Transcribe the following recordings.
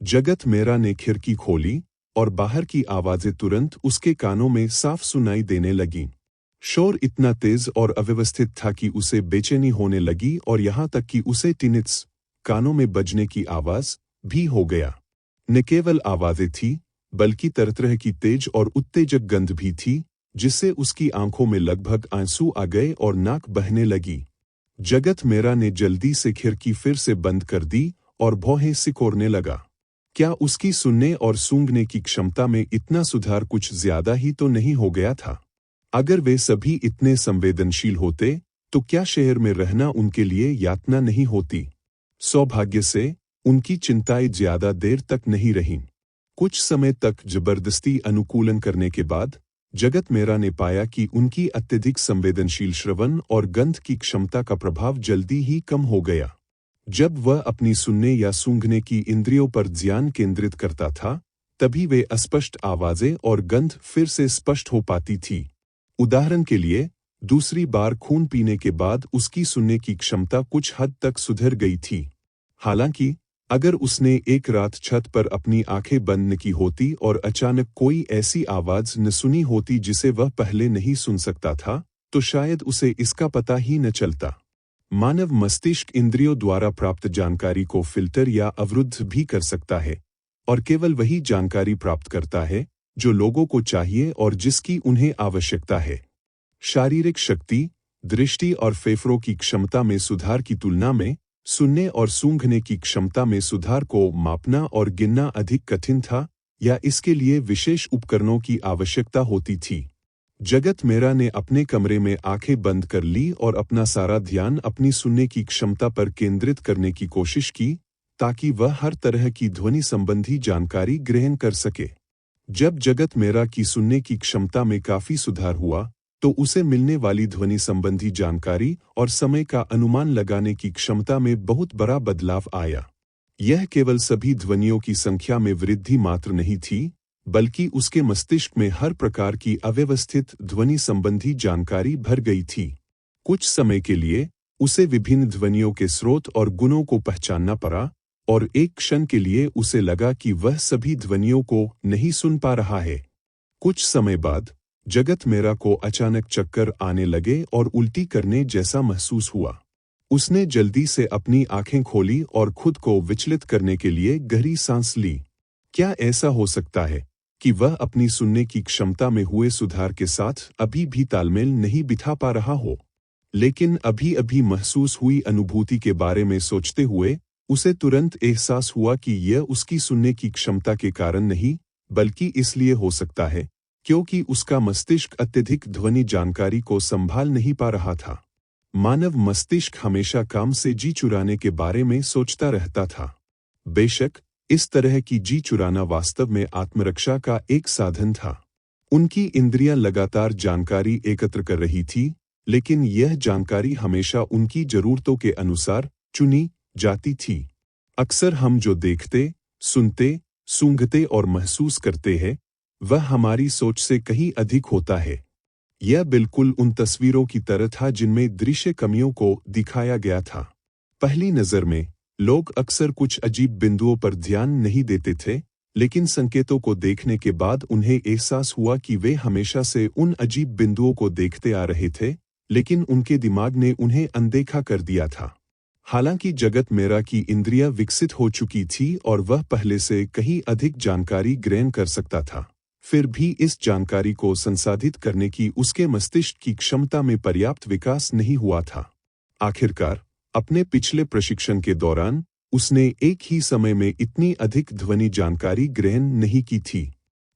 जगत मेरा ने खिड़की खोली और बाहर की आवाजें तुरंत उसके कानों में साफ सुनाई देने लगीं। शोर इतना तेज और अव्यवस्थित था कि उसे बेचैनी होने लगी और यहाँ तक कि उसे टिनिट्स कानों में बजने की आवाज भी हो गया। न केवल आवाजें थी बल्कि तरह तरह की तेज और उत्तेजक गंध भी थी, जिससे उसकी आंखों में लगभग आंसू आ गए और नाक बहने लगी। जगत मेरा ने जल्दी से खिड़की फिर से बंद कर दी और भौहें सिकोड़ने लगा। क्या उसकी सुनने और सूंघने की क्षमता में इतना सुधार कुछ ज्यादा ही तो नहीं हो गया था? अगर वे सभी इतने संवेदनशील होते तो क्या शहर में रहना उनके लिए यातना नहीं होती? सौभाग्य से उनकी चिंताएं ज्यादा देर तक नहीं रहीं। कुछ समय तक जबरदस्ती अनुकूलन करने के बाद जगत मेरा ने पाया कि उनकी अत्यधिक संवेदनशील श्रवण और गंध की क्षमता का प्रभाव जल्दी ही कम हो गया। जब वह अपनी सुनने या सूंघने की इंद्रियों पर ध्यान केंद्रित करता था, तभी वे अस्पष्ट आवाजें और गंध फिर से स्पष्ट हो पाती थी। उदाहरण के लिए, दूसरी बार खून पीने के बाद उसकी सुनने की क्षमता कुछ हद तक सुधर गई थी। हालांकि अगर उसने एक रात छत पर अपनी आंखें बंद न की होती और अचानक कोई ऐसी आवाज न सुनी होती जिसे वह पहले नहीं सुन सकता था, तो शायद उसे इसका पता ही न चलता। मानव मस्तिष्क इंद्रियों द्वारा प्राप्त जानकारी को फिल्टर या अवरुद्ध भी कर सकता है, और केवल वही जानकारी प्राप्त करता है जो लोगों को चाहिए और जिसकी उन्हें आवश्यकता है। शारीरिक शक्ति, दृष्टि और फेफड़ों की क्षमता में सुधार की तुलना में सुनने और सूंघने की क्षमता में सुधार को मापना और गिनना अधिक कठिन था, या इसके लिए विशेष उपकरणों की आवश्यकता होती थी। जगत मेरा ने अपने कमरे में आंखें बंद कर ली और अपना सारा ध्यान अपनी सुनने की क्षमता पर केंद्रित करने की कोशिश की, ताकि वह हर तरह की ध्वनि संबंधी जानकारी ग्रहण कर सके। जब जगत मेरा की सुनने की क्षमता में काफी सुधार हुआ, तो उसे मिलने वाली ध्वनि संबंधी जानकारी और समय का अनुमान लगाने की क्षमता में बहुत बड़ा बदलाव आया। यह केवल सभी ध्वनियों की संख्या में वृद्धि मात्र नहीं थी, बल्कि उसके मस्तिष्क में हर प्रकार की अव्यवस्थित ध्वनि संबंधी जानकारी भर गई थी। कुछ समय के लिए उसे विभिन्न ध्वनियों के स्रोत और गुणों को पहचानना पड़ा, और एक क्षण के लिए उसे लगा कि वह सभी ध्वनियों को नहीं सुन पा रहा है। कुछ समय बाद जगत मेरा को अचानक चक्कर आने लगे और उल्टी करने जैसा महसूस हुआ। उसने जल्दी से अपनी आंखें खोली और खुद को विचलित करने के लिए गहरी सांस ली। क्या ऐसा हो सकता है कि वह अपनी सुनने की क्षमता में हुए सुधार के साथ अभी भी तालमेल नहीं बिठा पा रहा हो? लेकिन अभी अभी महसूस हुई अनुभूति के बारे में सोचते हुए उसे तुरंत एहसास हुआ कि यह उसकी सुनने की क्षमता के कारण नहीं, बल्कि इसलिए हो सकता है क्योंकि उसका मस्तिष्क अत्यधिक ध्वनि जानकारी को संभाल नहीं पा रहा था। मानव मस्तिष्क हमेशा काम से जी चुराने के बारे में सोचता रहता था। बेशक, इस तरह की जी चुराना वास्तव में आत्मरक्षा का एक साधन था। उनकी इंद्रियां लगातार जानकारी एकत्र कर रही थी, लेकिन यह जानकारी हमेशा उनकी जरूरतों के अनुसार चुनी जाती थी। अक्सर हम जो देखते, सुनते, सूंघते और महसूस करते हैं, वह हमारी सोच से कहीं अधिक होता है। यह बिल्कुल उन तस्वीरों की तरह था जिनमें दृश्य कमियों को दिखाया गया था। पहली नज़र में लोग अक्सर कुछ अजीब बिंदुओं पर ध्यान नहीं देते थे, लेकिन संकेतों को देखने के बाद उन्हें एहसास हुआ कि वे हमेशा से उन अजीब बिंदुओं को देखते आ रहे थे, लेकिन उनके दिमाग ने उन्हें अनदेखा कर दिया था। हालांकि जगत मेरा की इंद्रियां विकसित हो चुकी थी और वह पहले से कहीं अधिक जानकारी ग्रहण कर सकता था, फिर भी इस जानकारी को संसाधित करने की उसके मस्तिष्क की क्षमता में पर्याप्त विकास नहीं हुआ था। आखिरकार, अपने पिछले प्रशिक्षण के दौरान उसने एक ही समय में इतनी अधिक ध्वनि जानकारी ग्रहण नहीं की थी।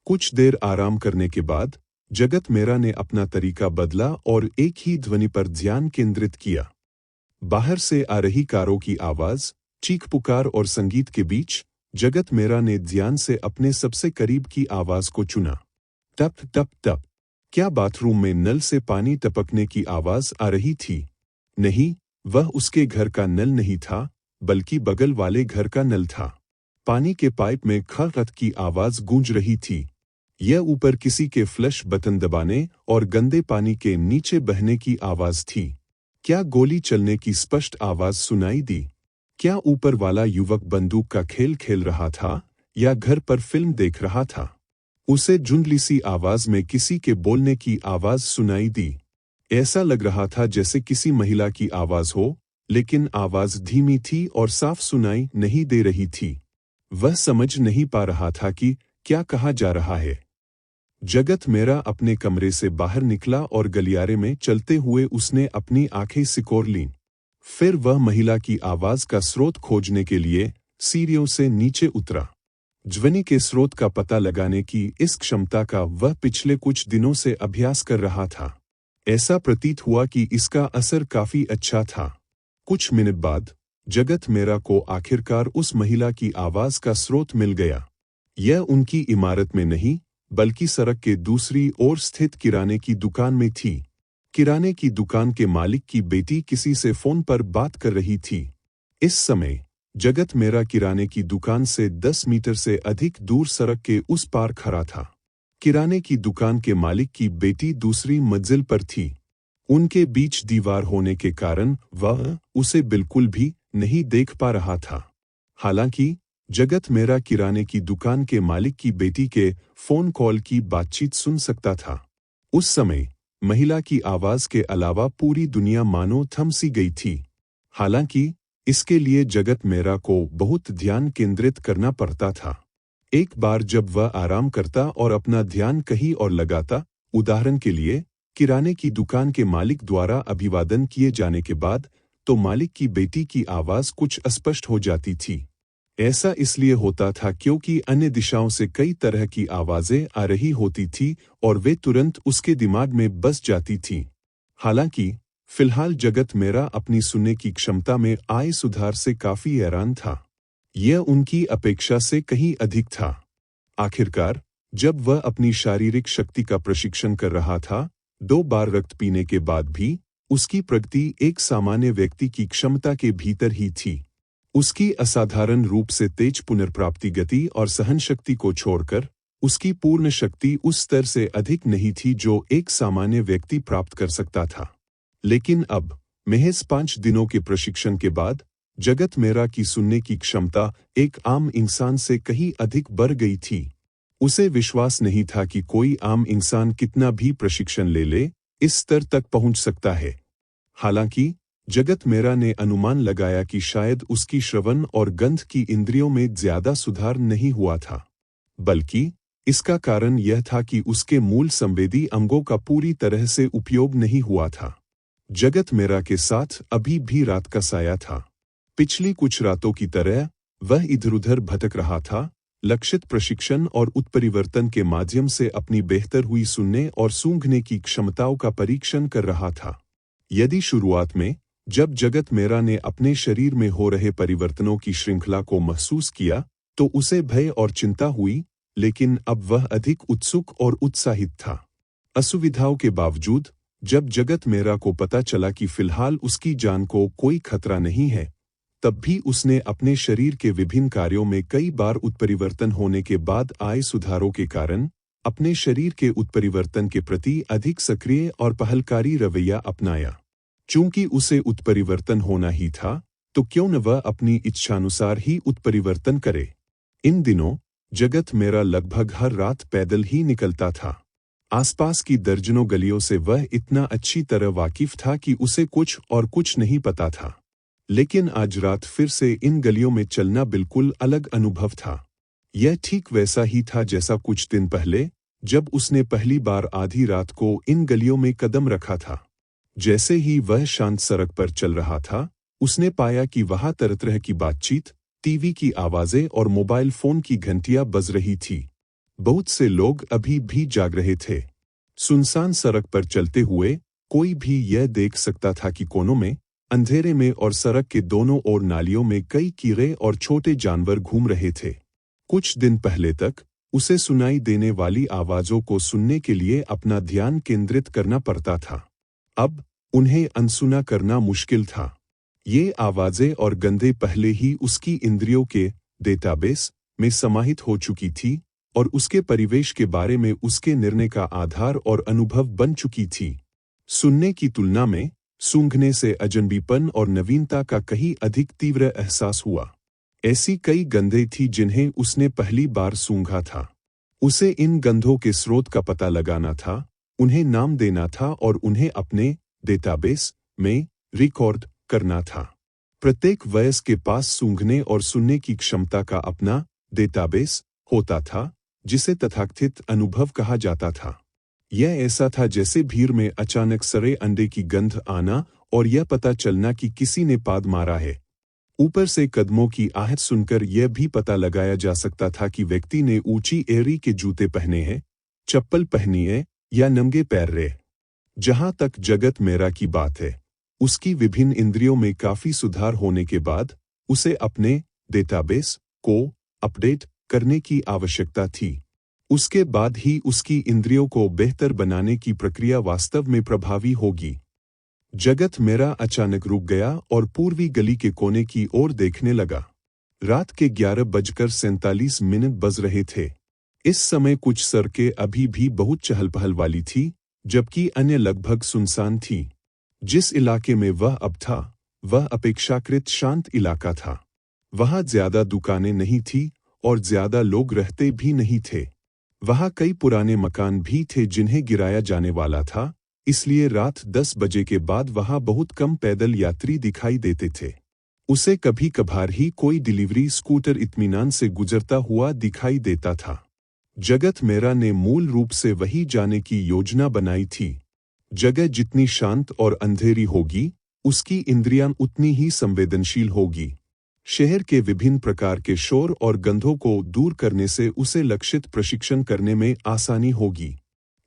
कुछ देर आराम करने के बाद जगत मेरा ने अपना तरीका बदला और एक ही ध्वनि पर ध्यान केंद्रित किया। बाहर से आ रही कारों की आवाज, चीख पुकार और संगीत के बीच जगत मेरा ने ध्यान से अपने सबसे करीब की आवाज को चुना। टप टप टप। क्या बाथरूम में नल से पानी टपकने की आवाज आ रही थी? नहीं, वह उसके घर का नल नहीं था, बल्कि बगल वाले घर का नल था। पानी के पाइप में खट की आवाज गूंज रही थी। यह ऊपर किसी के फ्लश बटन दबाने और गंदे पानी के नीचे बहने की आवाज थी। क्या गोली चलने की स्पष्ट आवाज सुनाई दी? क्या ऊपर वाला युवक बंदूक का खेल खेल रहा था, या घर पर फिल्म देख रहा था। उसे धुंधली सी आवाज में किसी के बोलने की आवाज सुनाई दी। ऐसा लग रहा था जैसे किसी महिला की आवाज हो, लेकिन आवाज धीमी थी और साफ सुनाई नहीं दे रही थी। वह समझ नहीं पा रहा था कि क्या कहा जा रहा है। जगत मेरा अपने कमरे से बाहर निकला और गलियारे में चलते हुए उसने अपनी आंखें सिकोड़ लीं। फिर वह महिला की आवाज का स्रोत खोजने के लिए सीढ़ियों से नीचे उतरा। ध्वनि के स्रोत का पता लगाने की इस क्षमता का वह पिछले कुछ दिनों से अभ्यास कर रहा था। ऐसा प्रतीत हुआ कि इसका असर काफी अच्छा था। कुछ मिनट बाद जगत मेरा को आखिरकार उस महिला की आवाज का स्रोत मिल गया। यह उनकी इमारत में नहीं, बल्कि सड़क के दूसरी ओर स्थित किराने की दुकान में थी। किराने की दुकान के मालिक की बेटी किसी से फोन पर बात कर रही थी। इस समय जगत मेरा किराने की दुकान से 10 मीटर से अधिक दूर सड़क के उस पार खड़ा था। किराने की दुकान के मालिक की बेटी दूसरी मंजिल पर थी। उनके बीच दीवार होने के कारण वह उसे बिल्कुल भी नहीं देख पा रहा था। हालांकि जगत मेरा किराने की दुकान के मालिक की बेटी के फोन कॉल की बातचीत सुन सकता था। उस समय महिला की आवाज के अलावा पूरी दुनिया मानो थम सी गई थी। हालांकि इसके लिए जगत मेरा को बहुत ध्यान केंद्रित करना पड़ता था। एक बार जब वह आराम करता और अपना ध्यान कहीं और लगाता, उदाहरण के लिए किराने की दुकान के मालिक द्वारा अभिवादन किए जाने के बाद, तो मालिक की बेटी की आवाज कुछ अस्पष्ट हो जाती थी। ऐसा इसलिए होता था क्योंकि अन्य दिशाओं से कई तरह की आवाजें आ रही होती थी और वे तुरंत उसके दिमाग में बस जाती थीं। हालांकि फिलहाल जगत मेरा अपनी सुनने की क्षमता में आए सुधार से काफी हैरान था। यह उनकी अपेक्षा से कहीं अधिक था। आखिरकार जब वह अपनी शारीरिक शक्ति का प्रशिक्षण कर रहा था, 2 बार रक्त पीने के बाद भी उसकी प्रगति एक सामान्य व्यक्ति की क्षमता के भीतर ही थी। उसकी असाधारण रूप से तेज पुनर्प्राप्ति गति और सहनशक्ति को छोड़कर उसकी पूर्ण शक्ति उस स्तर से अधिक नहीं थी जो एक सामान्य व्यक्ति प्राप्त कर सकता था। लेकिन अब महज 5 दिनों के प्रशिक्षण के बाद जगत मेरा की सुनने की क्षमता एक आम इंसान से कहीं अधिक बढ़ गई थी। उसे विश्वास नहीं था कि कोई आम इंसान कितना भी प्रशिक्षण ले इस स्तर तक पहुंच सकता है। हालांकि जगत मेरा ने अनुमान लगाया कि शायद उसकी श्रवण और गंध की इंद्रियों में ज्यादा सुधार नहीं हुआ था, बल्कि इसका कारण यह था कि उसके मूल संवेदी अंगों का पूरी तरह से उपयोग नहीं हुआ था। जगत मेरा के साथ अभी भी रात का साया था। पिछली कुछ रातों की तरह वह इधर-उधर भटक रहा था, लक्षित प्रशिक्षण और उत्परिवर्तन के माध्यम से अपनी बेहतर हुई सुनने और सूंघने की क्षमताओं का परीक्षण कर रहा था। यदि शुरुआत में जब जगत मेरा ने अपने शरीर में हो रहे परिवर्तनों की श्रृंखला को महसूस किया, तो उसे भय और चिंता हुई, लेकिन अब वह अधिक उत्सुक और उत्साहित था। असुविधाओं के बावजूद जब जगत मेरा को पता चला कि फिलहाल उसकी जान को कोई खतरा नहीं है, तब भी उसने अपने शरीर के विभिन्न कार्यों में कई बार उत्परिवर्तन होने के बाद आए सुधारों के कारण अपने शरीर के उत्परिवर्तन के प्रति अधिक सक्रिय और पहलकारी रवैया अपनाया। चूंकि उसे उत्परिवर्तन होना ही था, तो क्यों न वह अपनी इच्छानुसार ही उत्परिवर्तन करे। इन दिनों जगत मेरा लगभग हर रात पैदल ही निकलता था। आसपास की दर्जनों गलियों से वह इतना अच्छी तरह वाकिफ था कि उसे कुछ नहीं पता था। लेकिन आज रात फिर से इन गलियों में चलना बिल्कुल अलग अनुभव था। यह ठीक वैसा ही था जैसा कुछ दिन पहले जब उसने पहली बार आधी रात को इन गलियों में कदम रखा था। जैसे ही वह शांत सड़क पर चल रहा था, उसने पाया कि वहां तरह तरह की बातचीत, टीवी की आवाजें और मोबाइल फोन की घंटियां बज रही थी। बहुत से लोग अभी भी जाग रहे थे। सुनसान सड़क पर चलते हुए कोई भी यह देख सकता था कि कोनों में, अंधेरे में और सड़क के दोनों ओर नालियों में कई कीड़े और छोटे जानवर घूम रहे थे। कुछ दिन पहले तक उसे सुनाई देने वाली आवाजों को सुनने के लिए अपना ध्यान केंद्रित करना पड़ता था। अब उन्हें अनसुना करना मुश्किल था। ये आवाजें और गंधें पहले ही उसकी इंद्रियों के डेटाबेस में समाहित हो चुकी थी और उसके परिवेश के बारे में उसके निर्णय का आधार और अनुभव बन चुकी थी। सुनने की तुलना में सूंघने से अजनबीपन और नवीनता का कहीं अधिक तीव्र एहसास हुआ। ऐसी कई गंधें थी जिन्हें उसने पहली बार सूंघा था। उसे इन गंधों के स्रोत का पता लगाना था, उन्हें नाम देना था और उन्हें अपने डेटाबेस में रिकॉर्ड करना था। प्रत्येक वयस्क के पास सूंघने और सुनने की क्षमता का अपना डेटाबेस होता था, जिसे तथाकथित अनुभव कहा जाता था। यह ऐसा था जैसे भीड़ में अचानक सड़े अंडे की गंध आना और यह पता चलना कि किसी ने पाद मारा है। ऊपर से कदमों की आहट सुनकर यह भी पता लगाया जा सकता था कि व्यक्ति ने ऊंची एड़ी के जूते पहने हैं, चप्पल पहनी है या नंगे पैर रहे। जहां तक जगत मेरा की बात है, उसकी विभिन्न इंद्रियों में काफी सुधार होने के बाद उसे अपने डेटाबेस को अपडेट करने की आवश्यकता थी। उसके बाद ही उसकी इंद्रियों को बेहतर बनाने की प्रक्रिया वास्तव में प्रभावी होगी। जगत मेरा अचानक रुक गया और पूर्वी गली के कोने की ओर देखने लगा। रात के 11:47 बज रहे थे। इस समय कुछ सड़कें अभी भी बहुत चहल पहल वाली थी, जबकि अन्य लगभग सुनसान थी। जिस इलाके में वह अब था, वह अपेक्षाकृत शांत इलाका था। वहाँ ज्यादा दुकानें नहीं थी और ज्यादा लोग रहते भी नहीं थे। वहाँ कई पुराने मकान भी थे जिन्हें गिराया जाने वाला था, इसलिए रात 10 बजे के बाद वहाँ बहुत कम पैदल यात्री दिखाई देते थे। उसे कभी कभार ही कोई डिलीवरी स्कूटर इत्मीनान से गुजरता हुआ दिखाई देता था। जगत मेरा ने मूल रूप से वही जाने की योजना बनाई थी। जगह जितनी शांत और अंधेरी होगी, उसकी इंद्रियां उतनी ही संवेदनशील होगी। शहर के विभिन्न प्रकार के शोर और गंधों को दूर करने से उसे लक्षित प्रशिक्षण करने में आसानी होगी।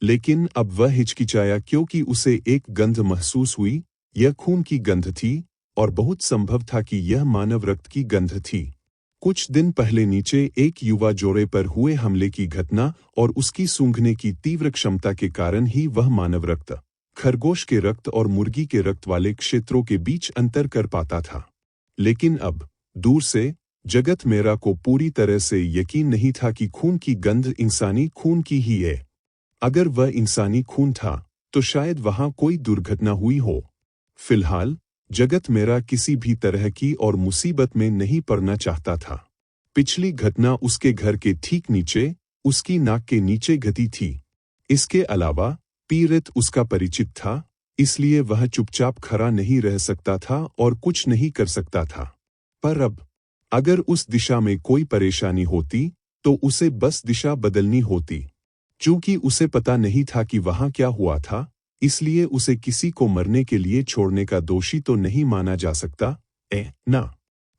लेकिन अब वह हिचकिचाया क्योंकि उसे एक गंध महसूस हुई। यह खून की गंध थी और बहुत संभव था कि यह मानव रक्त की गंध थी। कुछ दिन पहले नीचे एक युवा जोड़े पर हुए हमले की घटना और उसकी सूंघने की तीव्र क्षमता के कारण ही वह मानव रक्त, खरगोश के रक्त और मुर्गी के रक्त वाले क्षेत्रों के बीच अंतर कर पाता था। लेकिन अब दूर से जगत मेरा को पूरी तरह से यकीन नहीं था कि खून की गंध इंसानी खून की ही है। अगर वह इंसानी खून था तो शायद वहां कोई दुर्घटना हुई हो। फिलहाल जगत मेरा किसी भी तरह की और मुसीबत में नहीं पड़ना चाहता था। पिछली घटना उसके घर के ठीक नीचे, उसकी नाक के नीचे घटी थी। इसके अलावा पीड़ित उसका परिचित था, इसलिए वह चुपचाप खड़ा नहीं रह सकता था और कुछ नहीं कर सकता था। पर अब अगर उस दिशा में कोई परेशानी होती तो उसे बस दिशा बदलनी होती। चूंकि उसे पता नहीं था कि वहां क्या हुआ था, इसलिए उसे किसी को मरने के लिए छोड़ने का दोषी तो नहीं माना जा सकता ना।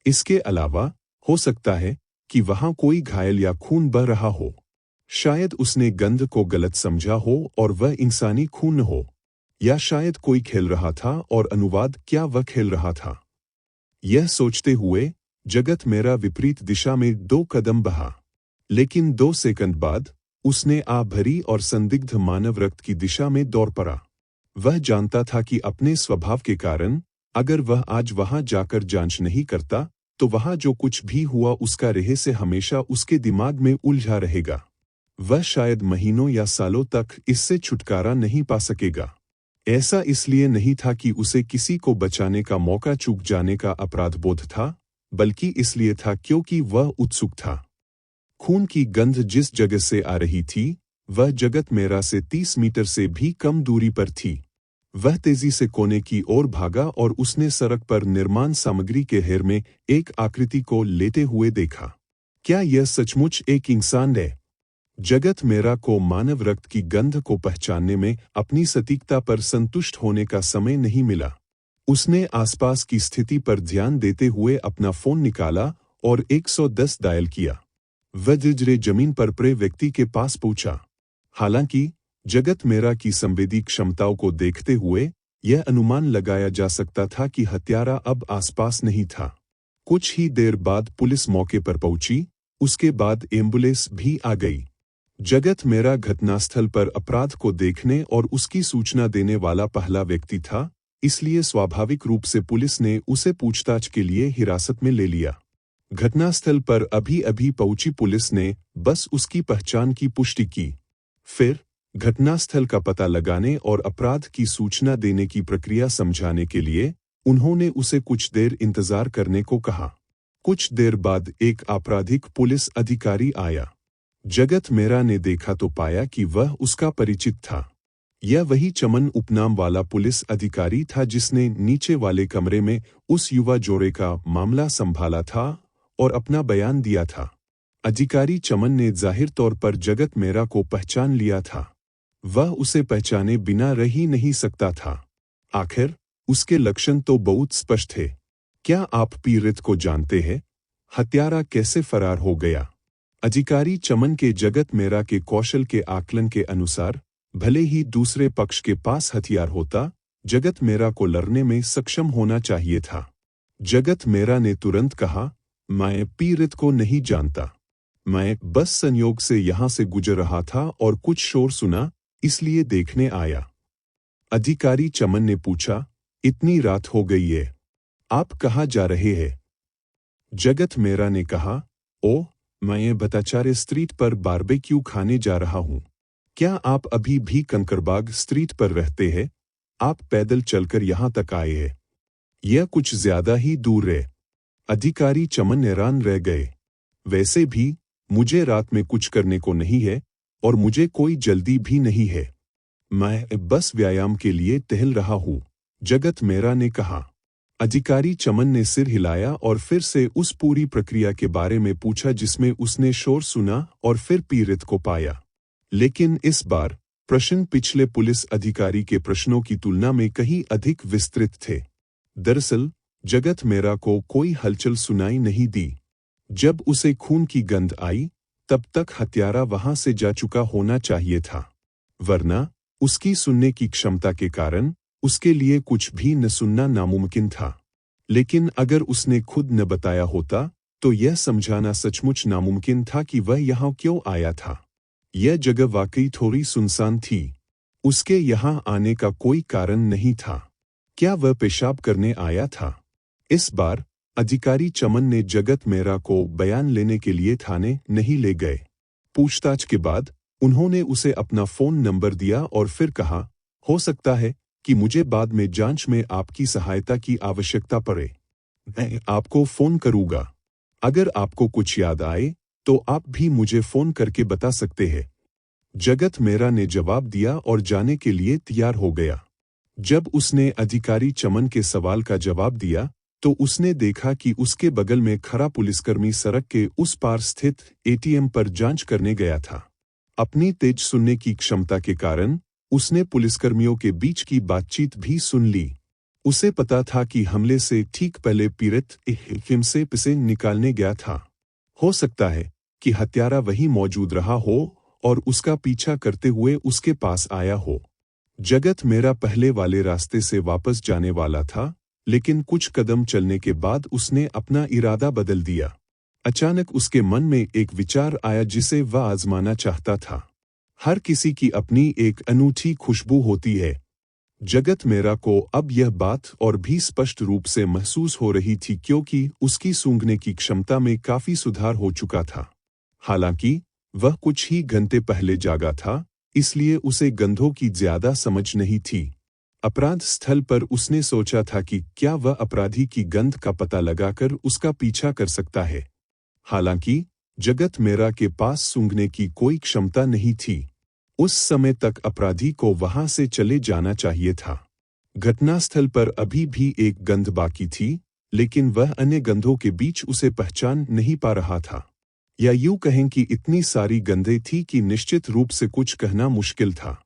इसके अलावा हो सकता है कि वहां कोई घायल या खून बह रहा हो। शायद उसने गंध को गलत समझा हो और वह इंसानी खून हो, या शायद कोई खेल रहा था और अनुवाद क्या वह खेल रहा था। यह सोचते हुए जगत मेरा विपरीत दिशा में 2 कदम बढ़ा, लेकिन 2 सेकंड बाद उसने भरी और संदिग्ध मानव रक्त की दिशा में दौड़ पड़ा। वह जानता था कि अपने स्वभाव के कारण अगर वह आज वहां जाकर जांच नहीं करता तो वहां जो कुछ भी हुआ उसका रहस्य हमेशा उसके दिमाग में उलझा रहेगा। वह शायद महीनों या सालों तक इससे छुटकारा नहीं पा सकेगा। ऐसा इसलिए नहीं था कि उसे किसी को बचाने का मौका चूक जाने का अपराधबोध था, बल्कि इसलिए था क्योंकि वह उत्सुक था। खून की गंध जिस जगह से आ रही थी, वह जगत मेरा से 30 मीटर से भी कम दूरी पर थी। वह तेजी से कोने की ओर भागा और उसने सड़क पर निर्माण सामग्री के ढेर में एक आकृति को लेटे हुए देखा। क्या यह सचमुच एक इंसान है? जगत मेरा को मानव रक्त की गंध को पहचानने में अपनी सटीकता पर संतुष्ट होने का समय नहीं मिला। उसने आसपास की स्थिति पर ध्यान देते हुए अपना फोन निकाला और 110 डायल किया। वह धीरे जमीन पर पड़े व्यक्ति के पास पहुंचा। हालांकि जगत मेरा की संवेदी क्षमताओं को देखते हुए यह अनुमान लगाया जा सकता था कि हत्यारा अब आसपास नहीं था। कुछ ही देर बाद पुलिस मौके पर पहुंची, उसके बाद एम्बुलेंस भी आ गई। जगत मेरा घटनास्थल पर अपराध को देखने और उसकी सूचना देने वाला पहला व्यक्ति था, इसलिए स्वाभाविक रूप से पुलिस ने उसे पूछताछ के लिए हिरासत में ले लिया। घटनास्थल पर अभी अभी पहुंची पुलिस ने बस उसकी पहचान की पुष्टि की। फिर घटनास्थल का पता लगाने और अपराध की सूचना देने की प्रक्रिया समझाने के लिए उन्होंने उसे कुछ देर इंतजार करने को कहा। कुछ देर बाद एक आपराधिक पुलिस अधिकारी आया। जगत मेहरा ने देखा तो पाया कि वह उसका परिचित था। यह वही चमन उपनाम वाला पुलिस अधिकारी था जिसने नीचे वाले कमरे में उस युवा जोड़े का मामला संभाला था और अपना बयान दिया था। अधिकारी चमन ने जाहिर तौर पर जगत मेहरा को पहचान लिया था। वह उसे पहचाने बिना रह ही नहीं सकता था। आखिर उसके लक्षण तो बहुत स्पष्ट थे। क्या आप पीड़ित को जानते हैं? हत्यारा कैसे फरार हो गया? अधिकारी चमन के जगत मेहरा के कौशल के आकलन के अनुसार भले ही दूसरे पक्ष के पास हथियार होता, जगत मेहरा को लड़ने में सक्षम होना चाहिए था। जगत मेहरा ने तुरंत कहा, मैं पीड़ित को नहीं जानता। मैं बस संयोग से यहाँ से गुजर रहा था और कुछ शोर सुना, इसलिए देखने आया। अधिकारी चमन ने पूछा, इतनी रात हो गई है, आप कहाँ जा रहे हैं? जगत मेहरा ने कहा, ओह, मैं भट्टाचार्य स्ट्रीट पर बारबेक्यू खाने जा रहा हूँ। क्या आप अभी भी कंकरबाग स्ट्रीट पर रहते हैं? आप पैदल चलकर यहाँ तक आए हैं? यह कुछ ज्यादा ही दूर है। अधिकारी चमन हैरान रह गए। वैसे भी मुझे रात में कुछ करने को नहीं है और मुझे कोई जल्दी भी नहीं है। मैं बस व्यायाम के लिए टहल रहा हूँ, जगत मेहरा ने कहा। अधिकारी चमन ने सिर हिलाया और फिर से उस पूरी प्रक्रिया के बारे में पूछा जिसमें उसने शोर सुना और फिर पीड़ित को पाया। लेकिन इस बार प्रश्न पिछले पुलिस अधिकारी के प्रश्नों की तुलना में कहीं अधिक विस्तृत थे। दरअसल जगत मेहरा को कोई हलचल सुनाई नहीं दी। जब उसे खून की गंध आई, तब तक हत्यारा वहां से जा चुका होना चाहिए था, वरना उसकी सुनने की क्षमता के कारण उसके लिए कुछ भी न सुनना नामुमकिन था। लेकिन अगर उसने खुद न बताया होता, तो यह समझाना सचमुच नामुमकिन था कि वह यहाँ क्यों आया था। यह जगह वाकई थोड़ी सुनसान थी। उसके यहाँ आने का कोई कारण नहीं था। क्या वह पेशाब करने आया था? इस बार अधिकारी चमन ने जगत मेहरा को बयान लेने के लिए थाने नहीं ले गए। पूछताछ के बाद उन्होंने उसे अपना फोन नंबर दिया और फिर कहा, हो सकता है कि मुझे बाद में जांच में आपकी सहायता की आवश्यकता पड़े। मैं आपको फोन करूंगा। अगर आपको कुछ याद आए तो आप भी मुझे फोन करके बता सकते हैं। जगत मेहरा ने जवाब दिया और जाने के लिए तैयार हो गया। जब उसने अधिकारी चमन के सवाल का जवाब दिया, तो उसने देखा कि उसके बगल में खड़ा पुलिसकर्मी सड़क के उस पार स्थित एटीएम पर जांच करने गया था। अपनी तेज सुनने की क्षमता के कारण उसने पुलिसकर्मियों के बीच की बातचीत भी सुन ली। उसे पता था कि हमले से ठीक पहले पीड़ित हिम से पिसे निकालने गया था। हो सकता है कि हत्यारा वहीं मौजूद रहा हो और उसका पीछा करते हुए उसके पास आया हो। जगत मेहरा पहले वाले रास्ते से वापस जाने वाला था, लेकिन कुछ कदम चलने के बाद उसने अपना इरादा बदल दिया। अचानक उसके मन में एक विचार आया जिसे वह आजमाना चाहता था। हर किसी की अपनी एक अनूठी खुशबू होती है। जगत मेहरा को अब यह बात और भी स्पष्ट रूप से महसूस हो रही थी क्योंकि उसकी सूंघने की क्षमता में काफी सुधार हो चुका था। हालांकि वह कुछ ही घंटे पहले जागा था, इसलिए उसे गंधों की ज्यादा समझ नहीं थी। अपराध स्थल पर उसने सोचा था कि क्या वह अपराधी की गंध का पता लगाकर उसका पीछा कर सकता है। हालांकि जगत मेहरा के पास सूंघने की कोई क्षमता नहीं थी। उस समय तक अपराधी को वहां से चले जाना चाहिए था। घटनास्थल पर अभी भी एक गंध बाकी थी, लेकिन वह अन्य गंधों के बीच उसे पहचान नहीं पा रहा था। या यूं कहें कि इतनी सारी गंधें थी कि निश्चित रूप से कुछ कहना मुश्किल था।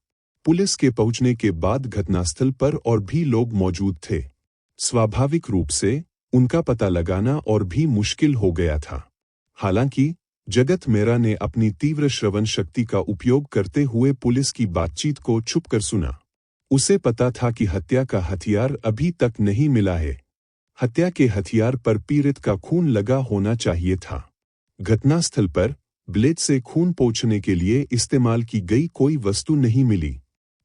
पुलिस के पहुंचने के बाद घटनास्थल पर और भी लोग मौजूद थे। स्वाभाविक रूप से उनका पता लगाना और भी मुश्किल हो गया था। हालांकि जगत मेहरा ने अपनी तीव्र श्रवण शक्ति का उपयोग करते हुए पुलिस की बातचीत को छुपकर सुना। उसे पता था कि हत्या का हथियार अभी तक नहीं मिला है। हत्या के हथियार पर पीड़ित का खून लगा होना चाहिए था। घटनास्थल पर ब्लेड से खून पोंछने के लिए इस्तेमाल की गई कोई वस्तु नहीं मिली,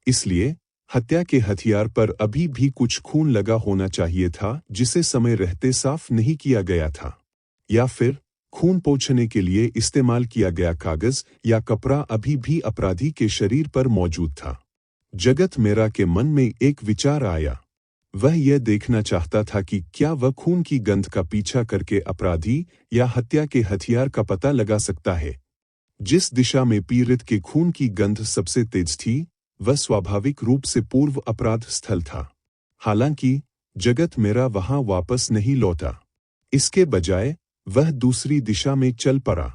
इसलिए हत्या के हथियार पर अभी भी कुछ खून लगा होना चाहिए था जिसे समय रहते साफ नहीं किया गया था। या फिर खून पोंछने के लिए इस्तेमाल किया गया कागज या कपड़ा अभी भी अपराधी के शरीर पर मौजूद था। जगत मेहरा के मन में एक विचार आया। वह यह देखना चाहता था कि क्या वह खून की गंध का पीछा करके अपराधी या हत्या के हथियार का पता लगा सकता है। जिस दिशा में पीड़ित के खून की गंध सबसे तेज थी, वह स्वाभाविक रूप से पूर्व अपराध स्थल था। हालांकि जगत मेरा वहां वापस नहीं लौटा। इसके बजाय वह दूसरी दिशा में चल पड़ा।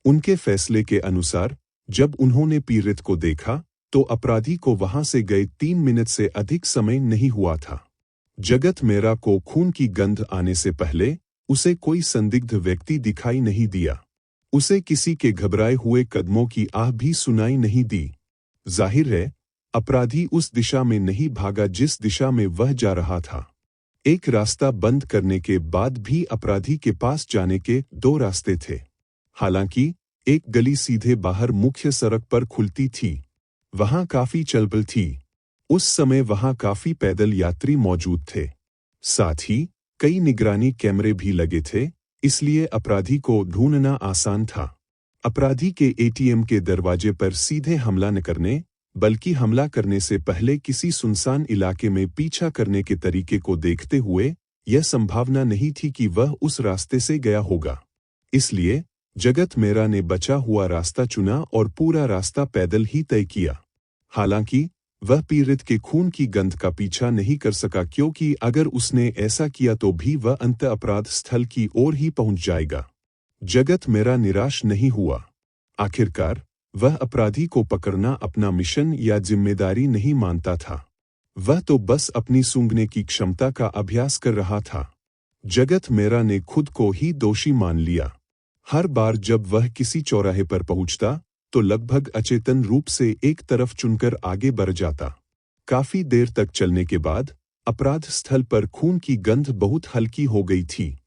उनके फैसले के अनुसार जब उन्होंने पीड़ित को देखा तो अपराधी को वहां से गए 3 मिनट से अधिक समय नहीं हुआ था। जगत मेरा को खून की गंध आने से पहले उसे कोई संदिग्ध व्यक्ति दिखाई नहीं दिया। उसे किसी के घबराए हुए कदमों की आह भी सुनाई नहीं दी। जाहिर है, अपराधी उस दिशा में नहीं भागा जिस दिशा में वह जा रहा था। एक रास्ता बंद करने के बाद भी अपराधी के पास जाने के 2 रास्ते थे। हालांकि एक गली सीधे बाहर मुख्य सड़क पर खुलती थी। वहां काफी चलबल थी। उस समय वहां काफी पैदल यात्री मौजूद थे। साथ ही कई निगरानी कैमरे भी लगे थे, इसलिए अपराधी को ढूंढना आसान था। अपराधी के एटीएम के दरवाजे पर सीधे हमला न करने, बल्कि हमला करने से पहले किसी सुनसान इलाके में पीछा करने के तरीके को देखते हुए यह संभावना नहीं थी कि वह उस रास्ते से गया होगा। इसलिए जगत मेरा ने बचा हुआ रास्ता चुना और पूरा रास्ता पैदल ही तय किया। हालांकि वह पीड़ित के खून की गंध का पीछा नहीं कर सका, क्योंकि अगर उसने ऐसा किया तो भी वह अंत अपराध स्थल की ओर ही पहुंच जाएगा। जगत मेरा निराश नहीं हुआ। आखिरकार वह अपराधी को पकड़ना अपना मिशन या जिम्मेदारी नहीं मानता था। वह तो बस अपनी सूंघने की क्षमता का अभ्यास कर रहा था। जगत मेरा ने खुद को ही दोषी मान लिया। हर बार जब वह किसी चौराहे पर पहुंचता तो लगभग अचेतन रूप से एक तरफ चुनकर आगे बढ़ जाता। काफी देर तक चलने के बाद अपराध स्थल पर खून की गंध बहुत हल्की हो गई थी।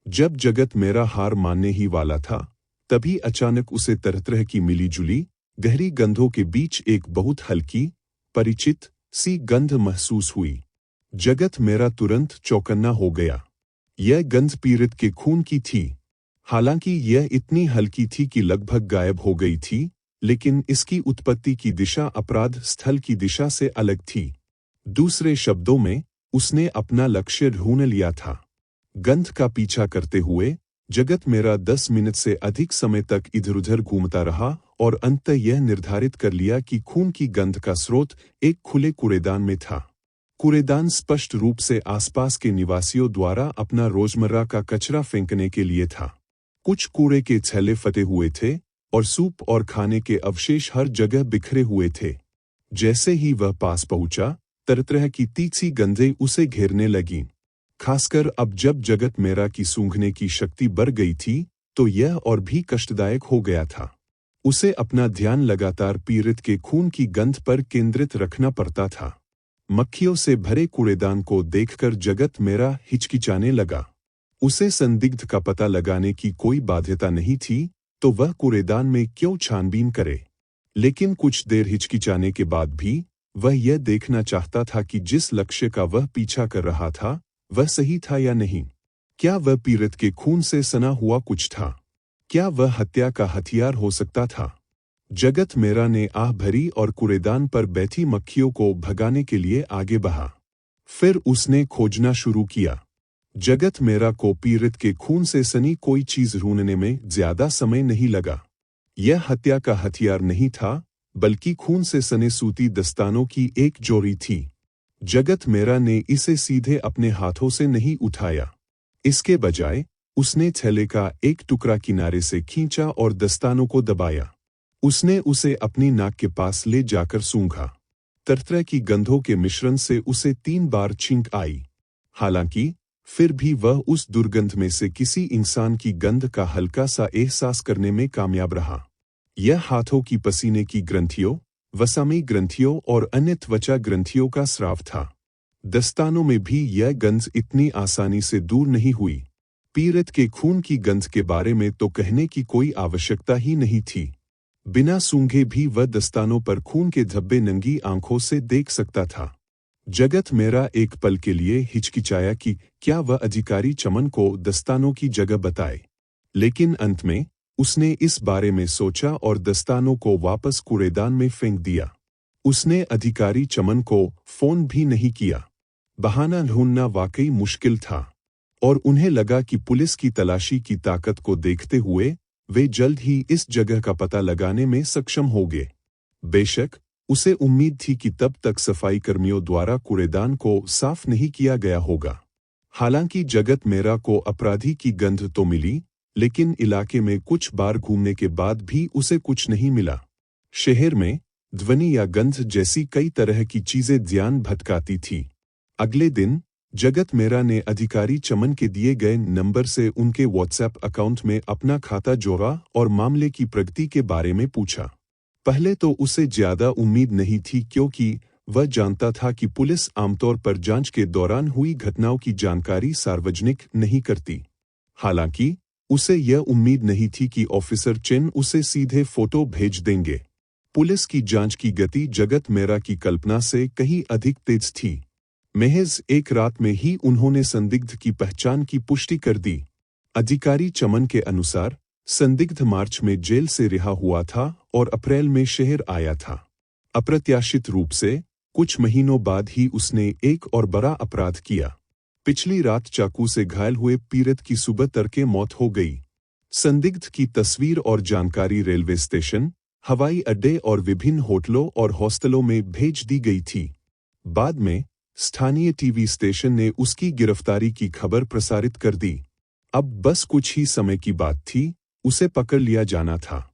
जब जगत मेरा हार मानने ही वाला था, तभी अचानक उसे तरह तरह की मिली-जुली गहरी गंधों के बीच एक बहुत हल्की, परिचित सी गंध महसूस हुई। जगत मेरा तुरंत चौकन्ना हो गया। यह गंध पीड़ित के खून की थी। हालांकि यह इतनी हल्की थी कि लगभग गायब हो गई थी, लेकिन इसकी उत्पत्ति की दिशा अपराध स्थल की दिशा से अलग थी। दूसरे शब्दों में, उसने अपना लक्ष्य ढूंढ लिया था। गंध का पीछा करते हुए जगत मेरा 10 मिनट से अधिक समय तक इधर-उधर घूमता रहा और अंततः यह निर्धारित कर लिया कि खून की गंध का स्रोत एक खुले कूड़ेदान में था। कूड़ेदान स्पष्ट रूप से आसपास के निवासियों द्वारा अपना रोजमर्रा का कचरा फेंकने के लिए था। कुछ कूड़े के थैले फटे हुए थे और सूप और खाने के अवशेष हर जगह बिखरे हुए थे। जैसे ही वह पास पहुंचा, तरह तरह की तीखी गंधें उसे घेरने लगीं। खासकर अब जब जगत मेरा की सूंघने की शक्ति बढ़ गई थी, तो यह और भी कष्टदायक हो गया था। उसे अपना ध्यान लगातार पीड़ित के खून की गंध पर केंद्रित रखना पड़ता था। मक्खियों से भरे कूड़ेदान को देखकर जगत मेरा हिचकिचाने लगा। उसे संदिग्ध का पता लगाने की कोई बाध्यता नहीं थी, तो वह कूड़ेदान में क्यों छानबीन करे। लेकिन कुछ देर हिचकिचाने के बाद भी वह यह देखना चाहता था कि जिस लक्ष्य का वह पीछा कर रहा था, वह सही था या नहीं। क्या वह पीड़ित के खून से सना हुआ कुछ था? क्या वह हत्या का हथियार हो सकता था? जगत मेरा ने आह भरी और कूड़ेदान पर बैठी मक्खियों को भगाने के लिए आगे बढ़ा। फिर उसने खोजना शुरू किया। जगत मेरा को पीड़ित के खून से सनी कोई चीज ढूंढने में ज्यादा समय नहीं लगा। यह हत्या का हथियार नहीं था, बल्कि खून से सने सूती दस्तानों की एक जोड़ी थी। जगत मेरा ने इसे सीधे अपने हाथों से नहीं उठाया। इसके बजाय उसने थैले का एक टुकड़ा किनारे से खींचा और दस्तानों को दबाया। उसने उसे अपनी नाक के पास ले जाकर सूंघा। तरह की गंधों के मिश्रण से उसे 3 बार छींक आई। हालांकि फिर भी वह उस दुर्गंध में से किसी इंसान की गंध का हल्का सा एहसास करने में कामयाब रहा। यह हाथों की पसीने की ग्रंथियों, वसामी ग्रंथियों और अन्य त्वचा ग्रंथियों का स्राव था। दस्तानों में भी यह गंध इतनी आसानी से दूर नहीं हुई। पीड़ित के खून की गंध के बारे में तो कहने की कोई आवश्यकता ही नहीं थी। बिना सूंघे भी वह दस्तानों पर खून के धब्बे नंगी आंखों से देख सकता था। जगत मेरा एक पल के लिए हिचकिचाया कि क्या वह अधिकारी चमन को दस्तानों की जगह बताए, लेकिन अंत में उसने इस बारे में सोचा और दस्तानों को वापस कूड़ेदान में फेंक दिया। उसने अधिकारी चमन को फोन भी नहीं किया। बहाना ढूंढना वाकई मुश्किल था और उन्हें लगा कि पुलिस की तलाशी की ताकत को देखते हुए वे जल्द ही इस जगह का पता लगाने में सक्षम होंगे। बेशक उसे उम्मीद थी कि तब तक सफाई कर्मियों द्वारा कूड़ेदान को साफ नहीं किया गया होगा। हालांकि जगत मेरा को अपराधी की गंध तो मिली, लेकिन इलाके में कुछ बार घूमने के बाद भी उसे कुछ नहीं मिला। शहर में ध्वनि या गंध जैसी कई तरह की चीजें ध्यान भटकाती थी। अगले दिन जगत मेरा ने अधिकारी चमन के दिए गए नंबर से उनके व्हाट्सएप अकाउंट में अपना खाता जोड़ा और मामले की प्रगति के बारे में पूछा। पहले तो उसे ज्यादा उम्मीद नहीं थी, क्योंकि वह जानता था कि पुलिस आमतौर पर जांच के दौरान हुई घटनाओं की जानकारी सार्वजनिक नहीं करती। हालांकि उसे यह उम्मीद नहीं थी कि ऑफिसर चेन उसे सीधे फोटो भेज देंगे। पुलिस की जांच की गति जगत मेरा की कल्पना से कहीं अधिक तेज थी। महज एक रात में ही उन्होंने संदिग्ध की पहचान की पुष्टि कर दी। अधिकारी चमन के अनुसार संदिग्ध मार्च में जेल से रिहा हुआ था और अप्रैल में शहर आया था। अप्रत्याशित रूप से कुछ महीनों बाद ही उसने एक और बड़ा अपराध किया। पिछली रात चाकू से घायल हुए पीड़ित की सुबह तड़के मौत हो गई। संदिग्ध की तस्वीर और जानकारी रेलवे स्टेशन, हवाई अड्डे और विभिन्न होटलों और हॉस्टलों में भेज दी गई थी। बाद में स्थानीय टीवी स्टेशन ने उसकी गिरफ्तारी की खबर प्रसारित कर दी। अब बस कुछ ही समय की बात थी, उसे पकड़ लिया जाना था।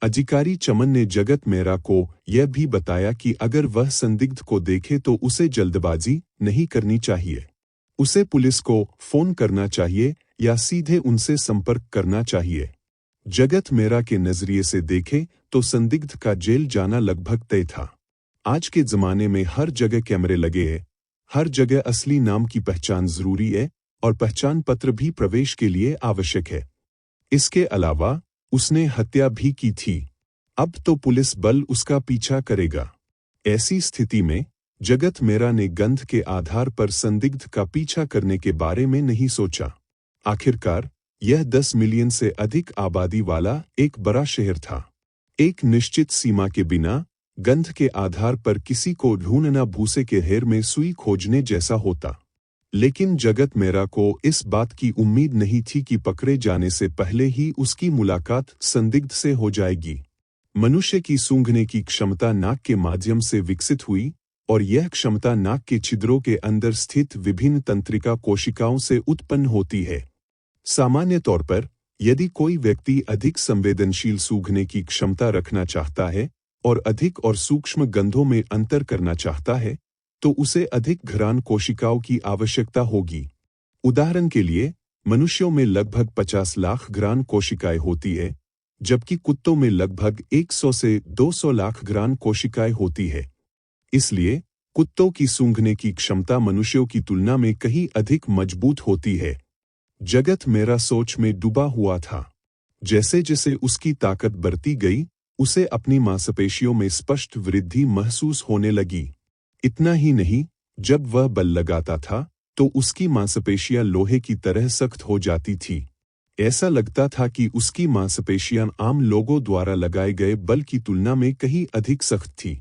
अधिकारी चमन ने जगत मेरा को यह भी बताया कि अगर वह संदिग्ध को देखे तो उसे जल्दबाजी नहीं करनी चाहिए। उसे पुलिस को फोन करना चाहिए या सीधे उनसे संपर्क करना चाहिए। जगत मेरा के नजरिए से देखे तो संदिग्ध का जेल जाना लगभग तय था। आज के जमाने में हर जगह कैमरे लगे हैं, हर जगह असली नाम की पहचान जरूरी है और पहचान पत्र भी प्रवेश के लिए आवश्यक है। इसके अलावा उसने हत्या भी की थी। अब तो पुलिस बल उसका पीछा करेगा। ऐसी स्थिति में जगत मेरा ने गंध के आधार पर संदिग्ध का पीछा करने के बारे में नहीं सोचा। आखिरकार यह 10 मिलियन से अधिक आबादी वाला एक बड़ा शहर था। एक निश्चित सीमा के बिना गंध के आधार पर किसी को ढूंढना भूसे के हेर में सुई खोजने जैसा होता। लेकिन जगत मेरा को इस बात की उम्मीद नहीं थी कि पकड़े जाने से पहले ही उसकी मुलाकात संदिग्ध से हो जाएगी। मनुष्य की सूंघने की क्षमता नाक के माध्यम से विकसित हुई और यह क्षमता नाक के छिद्रों के अंदर स्थित विभिन्न तंत्रिका कोशिकाओं से उत्पन्न होती है। सामान्य तौर पर यदि कोई व्यक्ति अधिक संवेदनशील सूंघने की क्षमता रखना चाहता है और अधिक और सूक्ष्म गंधों में अंतर करना चाहता है, तो उसे अधिक घ्राण कोशिकाओं की आवश्यकता होगी। उदाहरण के लिए मनुष्यों में लगभग 50 लाख घ्राण कोशिकाएं होती है, जबकि कुत्तों में लगभग 100 से 200 लाख घ्राण कोशिकाएं होती है। इसलिए कुत्तों की सूंघने की क्षमता मनुष्यों की तुलना में कहीं अधिक मजबूत होती है। जगत मेरा सोच में डूबा हुआ था। जैसे जैसे उसकी ताकत बढ़ती गई, उसे अपनी मांसपेशियों में स्पष्ट वृद्धि महसूस होने लगी। इतना ही नहीं, जब वह बल लगाता था तो उसकी मांसपेशियां लोहे की तरह सख्त हो जाती थी। ऐसा लगता था कि उसकी मांसपेशियां आम लोगों द्वारा लगाए गए बल की तुलना में कहीं अधिक सख्त थी।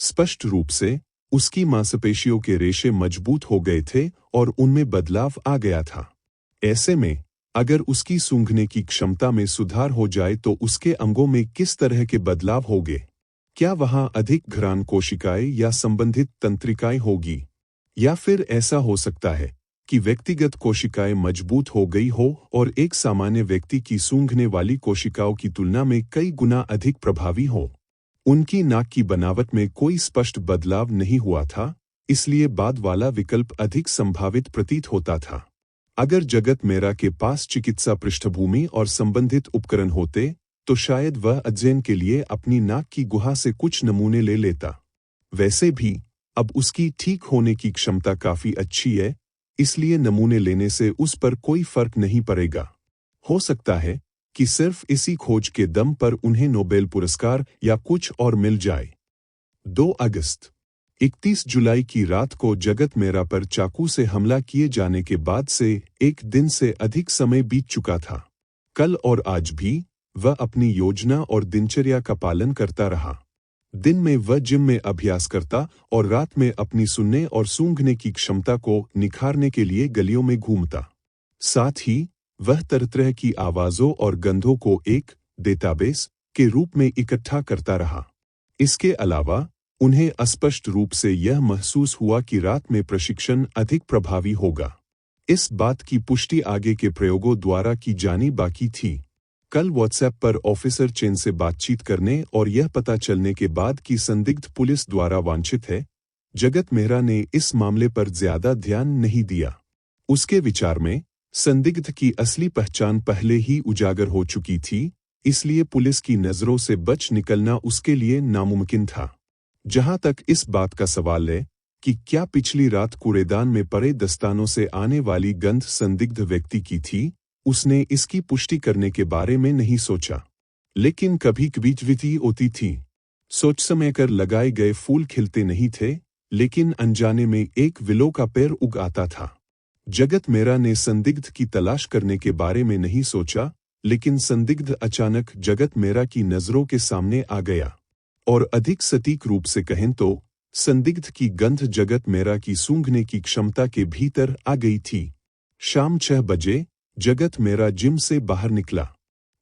स्पष्ट रूप से उसकी मांसपेशियों के रेशे मजबूत हो गए थे और उनमें बदलाव आ गया था। ऐसे में अगर उसकी सूंघने की क्षमता में सुधार हो जाए तो उसके अंगों में किस तरह के बदलाव होंगे? क्या वहां अधिक घ्राण कोशिकाएं या संबंधित तंत्रिकाएं होगी? या फिर ऐसा हो सकता है कि व्यक्तिगत कोशिकाएं मजबूत हो गई हो और एक सामान्य व्यक्ति की सूंघने वाली कोशिकाओं की तुलना में कई गुना अधिक प्रभावी हो। उनकी नाक की बनावट में कोई स्पष्ट बदलाव नहीं हुआ था, इसलिए बाद वाला विकल्प अधिक संभावित प्रतीत होता था। अगर जगत मेरा के पास चिकित्सा पृष्ठभूमि और संबंधित उपकरण होते तो शायद वह अध्ययन के लिए अपनी नाक की गुहा से कुछ नमूने ले लेता। वैसे भी अब उसकी ठीक होने की क्षमता काफी अच्छी है, इसलिए नमूने लेने से उस पर कोई फर्क नहीं पड़ेगा। हो सकता है कि सिर्फ इसी खोज के दम पर उन्हें नोबेल पुरस्कार या कुछ और मिल जाए। 2 अगस्त 31 जुलाई की रात को जगत मेरा पर चाकू से हमला किए जाने के बाद से एक दिन से अधिक समय बीत चुका था। कल और आज भी वह अपनी योजना और दिनचर्या का पालन करता रहा। दिन में वह जिम में अभ्यास करता और रात में अपनी सुनने और सूंघने की क्षमता को निखारने के लिए गलियों में घूमता। साथ ही वह तरह तरह की आवाज़ों और गंधों को एक डेटाबेस के रूप में इकट्ठा करता रहा। इसके अलावा उन्हें स्पष्ट रूप से यह महसूस हुआ कि रात में प्रशिक्षण अधिक प्रभावी होगा। इस बात की पुष्टि आगे के प्रयोगों द्वारा की जानी बाकी थी। कल व्हाट्सएप पर ऑफिसर चेन से बातचीत करने और यह पता चलने के बाद कि संदिग्ध पुलिस द्वारा वांछित है, जगत मेहरा ने इस मामले पर ज्यादा ध्यान नहीं दिया। उसके विचार में संदिग्ध की असली पहचान पहले ही उजागर हो चुकी थी, इसलिए पुलिस की नजरों से बच निकलना उसके लिए नामुमकिन था। जहां तक इस बात का सवाल है कि क्या पिछली रात कूड़ेदान में पड़े दस्तानों से आने वाली गंध संदिग्ध व्यक्ति की थी, उसने इसकी पुष्टि करने के बारे में नहीं सोचा। लेकिन कभी कभी विधि होती थी। सोच समय कर लगाए गए फूल खिलते नहीं थे, लेकिन अनजाने में एक विलो का पेड़ उग आता था। जगत मेहरा ने संदिग्ध की तलाश करने के बारे में नहीं सोचा, लेकिन संदिग्ध अचानक जगत मेहरा की नजरों के सामने आ गया। और अधिक सटीक रूप से कहें तो संदिग्ध की गंध जगत मेहरा की सूंघने की क्षमता के भीतर आ गई थी। शाम 6 बजे जगत मेहरा जिम से बाहर निकला।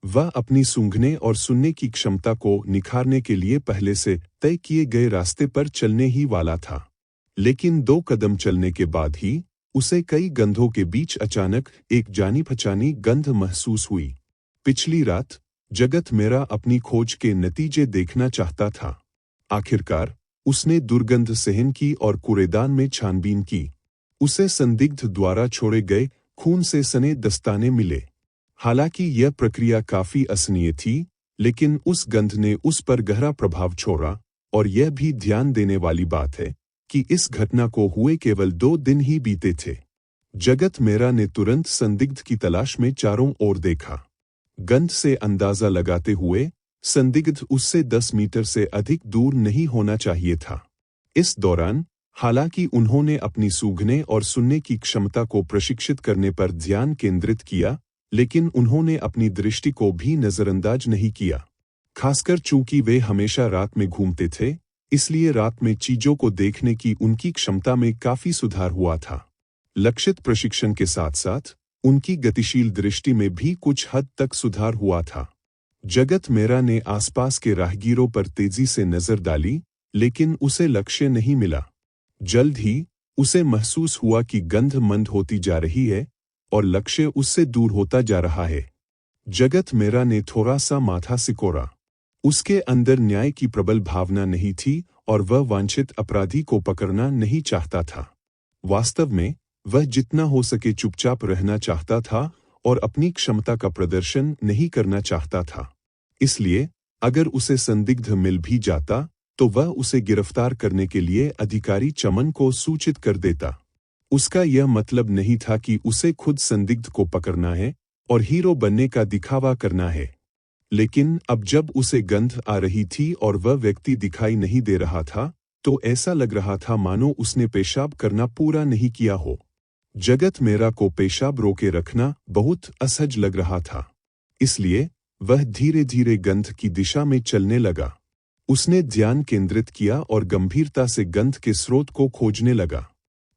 वह अपनी सूंघने और सुनने की क्षमता को निखारने के लिए पहले से तय किए गए रास्ते पर चलने ही वाला था। लेकिन 2 कदम चलने के बाद ही उसे कई गंधों के बीच अचानक एक जानी पहचानी गंध महसूस हुई। पिछली रात जगत मेहरा अपनी खोज के नतीजे देखना चाहता था। आखिरकार उसने दुर्गंध सहन की और कूड़ेदान में छानबीन की। उसे संदिग्ध द्वारा छोड़े गए खून से सने दस्ताने मिले। हालांकि यह प्रक्रिया काफी असहनीय थी, लेकिन उस गंध ने उस पर गहरा प्रभाव छोड़ा। और यह भी ध्यान देने वाली बात है कि इस घटना को हुए केवल 2 दिन ही बीते थे। जगत मेहरा ने तुरंत संदिग्ध की तलाश में चारों ओर देखा। गंध से अंदाजा लगाते हुए संदिग्ध उससे 10 मीटर से अधिक दूर नहीं होना चाहिए था। इस दौरान हालांकि उन्होंने अपनी सूंघने और सुनने की क्षमता को प्रशिक्षित करने पर ध्यान केंद्रित किया, लेकिन उन्होंने अपनी दृष्टि को भी नजरअंदाज नहीं किया। खासकर चूंकि वे हमेशा रात में घूमते थे, इसलिए रात में चीजों को देखने की उनकी क्षमता में काफी सुधार हुआ था। लक्षित प्रशिक्षण के साथ साथ उनकी गतिशील दृष्टि में भी कुछ हद तक सुधार हुआ था। जगत मेहरा ने आसपास के राहगीरों पर तेजी से नजर डाली, लेकिन उसे लक्ष्य नहीं मिला। जल्द ही उसे महसूस हुआ कि गंध मंद होती जा रही है और लक्ष्य उससे दूर होता जा रहा है। जगत मेहरा ने थोड़ा सा माथा सिकोड़ा। उसके अंदर न्याय की प्रबल भावना नहीं थी और वह वांछित अपराधी को पकड़ना नहीं चाहता था। वास्तव में वह जितना हो सके चुपचाप रहना चाहता था और अपनी क्षमता का प्रदर्शन नहीं करना चाहता था। इसलिए अगर उसे संदिग्ध मिल भी जाता तो वह उसे गिरफ्तार करने के लिए अधिकारी चमन को सूचित कर देता। उसका यह मतलब नहीं था कि उसे खुद संदिग्ध को पकड़ना है और हीरो बनने का दिखावा करना है। लेकिन अब जब उसे गंध आ रही थी और वह व्यक्ति दिखाई नहीं दे रहा था, तो ऐसा लग रहा था मानो उसने पेशाब करना पूरा नहीं किया हो। जगत मेहरा को पेशाब रोके रखना बहुत असहज लग रहा था। इसलिए वह धीरे धीरे गंध की दिशा में चलने लगा। उसने ध्यान केंद्रित किया और गंभीरता से गंध के स्रोत को खोजने लगा।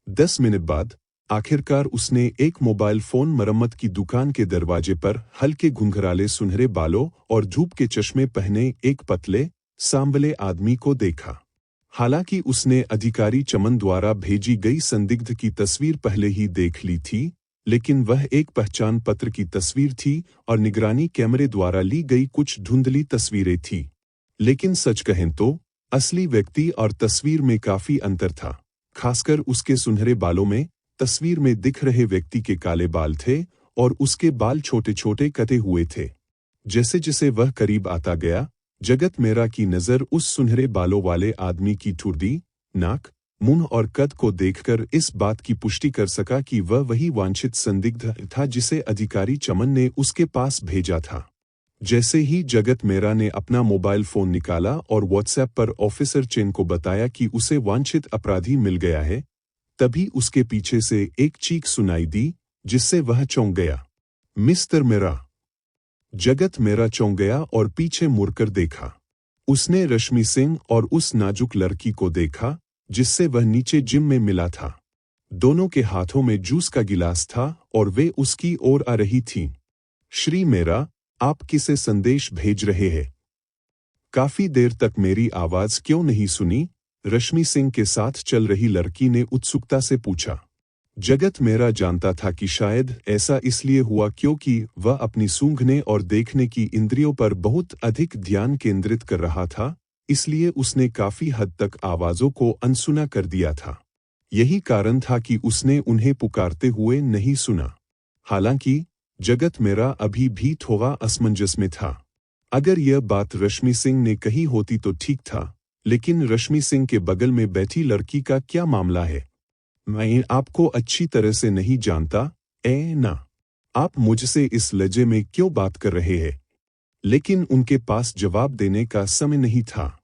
10 मिनट बाद आखिरकार उसने एक मोबाइल फोन मरम्मत की दुकान के दरवाजे पर हल्के घुंघराले सुनहरे बालों और धूप के चश्मे पहने एक पतले सांवले आदमी को देखा। हालांकि उसने अधिकारी चमन द्वारा भेजी गई संदिग्ध की तस्वीर पहले ही देख ली थी, लेकिन वह एक पहचान पत्र की तस्वीर थी और निगरानी कैमरे द्वारा ली गई कुछ धुंधली तस्वीरें थी। लेकिन सच कहें तो असली व्यक्ति और तस्वीर में काफी अंतर था। खासकर उसके सुनहरे बालों में तस्वीर में दिख रहे व्यक्ति के काले बाल थे और उसके बाल छोटे छोटे कटे हुए थे। जैसे जैसे वह करीब आता गया, जगत मेहरा की नजर उस सुनहरे बालों वाले आदमी की ठुड्डी, नाक, मुंह और कद को देखकर इस बात की पुष्टि कर सका कि वह वही वांछित संदिग्ध था जिसे अधिकारी चमन ने उसके पास भेजा था। जैसे ही जगत मेहरा ने अपना मोबाइल फोन निकाला और व्हाट्सएप पर ऑफिसर चेन को बताया कि उसे वांछित अपराधी मिल गया है, तभी उसके पीछे से एक चीख सुनाई दी, जिससे वह चौंक गया। मिस्टर मेहरा! जगत मेहरा चौंक गया और पीछे मुड़कर देखा। उसने रश्मि सिंह और उस नाजुक लड़की को देखा जिससे वह नीचे जिम में मिला था। दोनों के हाथों में जूस का गिलास था और वे उसकी ओर आ रही थीं। श्री मेरा, आप किसे संदेश भेज रहे हैं? काफी देर तक मेरी आवाज क्यों नहीं सुनी? रश्मि सिंह के साथ चल रही लड़की ने उत्सुकता से पूछा। जगत मेरा जानता था कि शायद ऐसा इसलिए हुआ क्योंकि वह अपनी सूंघने और देखने की इंद्रियों पर बहुत अधिक ध्यान केंद्रित कर रहा था, इसलिए उसने काफी हद तक आवाजों को अनसुना कर दिया था। यही कारण था कि उसने उन्हें पुकारते हुए नहीं सुना। हालांकि जगत मेरा अभी भी थोड़ा असमंजस में था। अगर यह बात रश्मि सिंह ने कही होती तो ठीक था, लेकिन रश्मि सिंह के बगल में बैठी लड़की का क्या मामला है? मैं आपको अच्छी तरह से नहीं जानता, ना। आप मुझसे इस लहजे में क्यों बात कर रहे हैं? लेकिन उनके पास जवाब देने का समय नहीं था।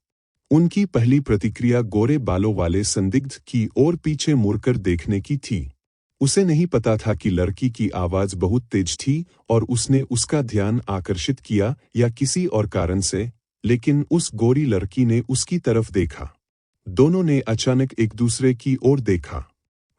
उनकी पहली प्रतिक्रिया गोरे बालों वाले संदिग्ध की ओर पीछे मुड़कर देखने की थी। उसे नहीं पता था कि लड़की की आवाज बहुत तेज थी और उसने उसका ध्यान आकर्षित किया या किसी और कारण से, लेकिन उस गोरी लड़की ने उसकी तरफ देखा। दोनों ने अचानक एक दूसरे की ओर देखा।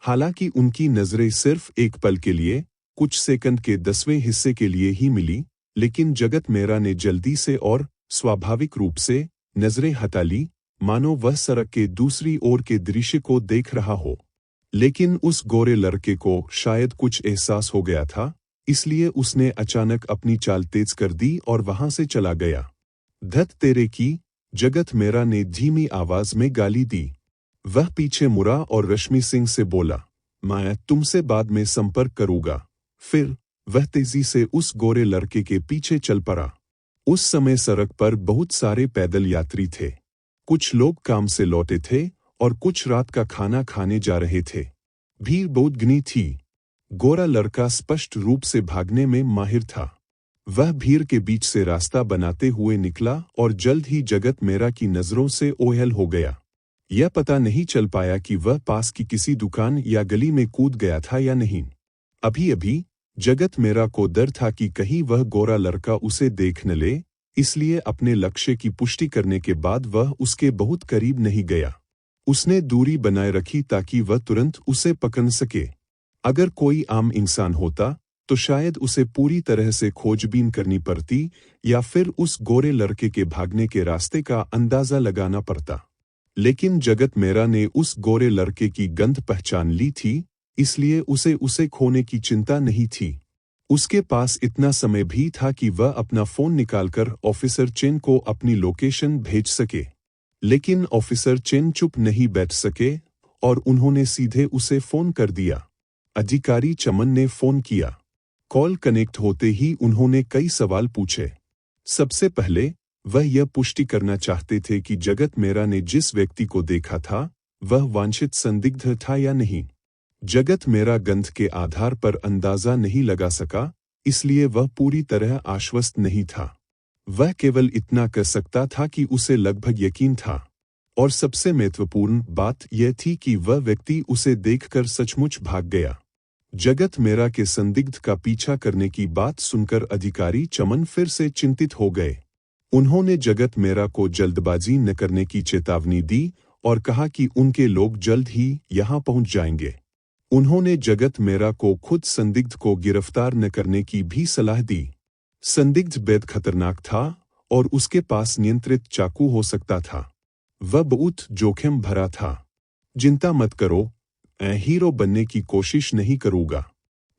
हालांकि उनकी नजरें सिर्फ एक पल के लिए, कुछ सेकंड के 10वें हिस्से के लिए ही मिली, लेकिन जगत मेरा ने जल्दी से और स्वाभाविक रूप से नजरें हटा ली, मानो वह सड़क के दूसरी ओर के दृश्य को देख रहा हो। लेकिन उस गोरे लड़के को शायद कुछ एहसास हो गया था, इसलिए उसने अचानक अपनी चाल तेज कर दी और वहां से चला गया। धत तेरे की, जगत मेरा ने धीमी आवाज में गाली दी। वह पीछे मुड़ा और रश्मि सिंह से बोला, मैं तुमसे बाद में संपर्क करूंगा। फिर वह तेजी से उस गोरे लड़के के पीछे चल पड़ा। उस समय सड़क पर बहुत सारे पैदल यात्री थे। कुछ लोग काम से लौटे थे और कुछ रात का खाना खाने जा रहे थे। भीड़ बहुत घनी थी। गोरा लड़का स्पष्ट रूप से भागने में माहिर था। वह भीड़ के बीच से रास्ता बनाते हुए निकला और जल्द ही जगत मेरा की नजरों से ओझल हो गया। यह पता नहीं चल पाया कि वह पास की किसी दुकान या गली में कूद गया था या नहीं। अभी जगत मेरा को डर था कि कहीं वह गोरा लड़का उसे देख न ले, इसलिए अपने लक्ष्य की पुष्टि करने के बाद वह उसके बहुत करीब नहीं गया। उसने दूरी बनाए रखी ताकि वह तुरंत उसे पकड़ सके। अगर कोई आम इंसान होता तो शायद उसे पूरी तरह से खोजबीन करनी पड़ती या फिर उस गोरे लड़के के भागने के रास्ते का अंदाजा लगाना पड़ता। लेकिन जगत मेरा ने उस गोरे लड़के की गंध पहचान ली थी, इसलिए उसे खोने की चिंता नहीं थी। उसके पास इतना समय भी था कि वह अपना फोन निकालकर ऑफिसर चेन को अपनी लोकेशन भेज सके। लेकिन ऑफिसर चेन चुप नहीं बैठ सके और उन्होंने सीधे उसे फोन कर दिया। अधिकारी चमन ने फोन किया। कॉल कनेक्ट होते ही उन्होंने कई सवाल पूछे। सबसे पहले वह यह पुष्टि करना चाहते थे कि जगत मेरा ने जिस व्यक्ति को देखा था वह वांछित संदिग्ध था या नहीं। जगत मेरा गंध के आधार पर अंदाजा नहीं लगा सका, इसलिए वह पूरी तरह आश्वस्त नहीं था। वह केवल इतना कर सकता था कि उसे लगभग यकीन था। और सबसे महत्वपूर्ण बात यह थी कि वह व्यक्ति उसे देखकर सचमुच भाग गया। जगत मेरा के संदिग्ध का पीछा करने की बात सुनकर अधिकारी चमन फिर से चिंतित हो गए। उन्होंने जगत मेरा को जल्दबाजी न करने की चेतावनी दी और कहा कि उनके लोग जल्द ही यहां पहुंच जाएंगे। उन्होंने जगत मेरा को खुद संदिग्ध को गिरफ्तार न करने की भी सलाह दी। संदिग्ध बेहद खतरनाक था और उसके पास नियंत्रित चाकू हो सकता था। वह बहुत जोखिम भरा था। चिंता मत करो, मैं हीरो बनने की कोशिश नहीं करूंगा।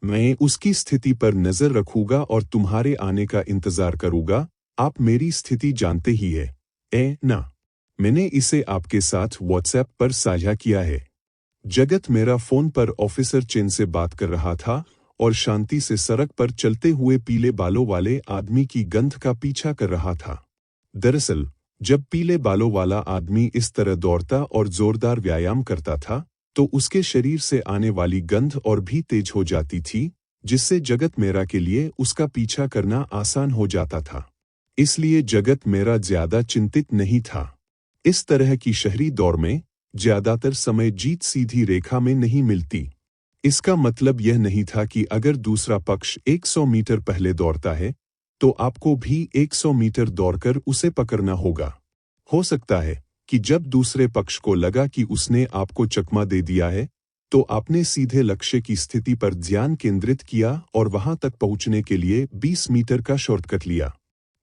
मैं उसकी स्थिति पर नजर रखूंगा और तुम्हारे आने का इंतजार करूंगा। आप मेरी स्थिति जानते ही है, ना? मैंने इसे आपके साथ व्हाट्सएप पर साझा किया है। जगत मेरा फोन पर ऑफिसर चेन से बात कर रहा था और शांति से सड़क पर चलते हुए पीले बालों वाले आदमी की गंध का पीछा कर रहा था। दरअसल जब पीले बालों वाला आदमी इस तरह दौड़ता और जोरदार व्यायाम करता था तो उसके शरीर से आने वाली गंध और भी तेज हो जाती थी, जिससे जगत मेरा के लिए उसका पीछा करना आसान हो जाता था। इसलिए जगत मेरा ज्यादा चिंतित नहीं था। इस तरह की शहरी दौड़ में ज्यादातर समय जीत सीधी रेखा में नहीं मिलती। इसका मतलब यह नहीं था कि अगर दूसरा पक्ष 100 मीटर पहले दौड़ता है तो आपको भी 100 मीटर दौड़कर उसे पकड़ना होगा। हो सकता है कि जब दूसरे पक्ष को लगा कि उसने आपको चकमा दे दिया है, तो आपने सीधे लक्ष्य की स्थिति पर ध्यान केंद्रित किया और वहां तक पहुंचने के लिए 20 मीटर का शॉर्टकट लिया।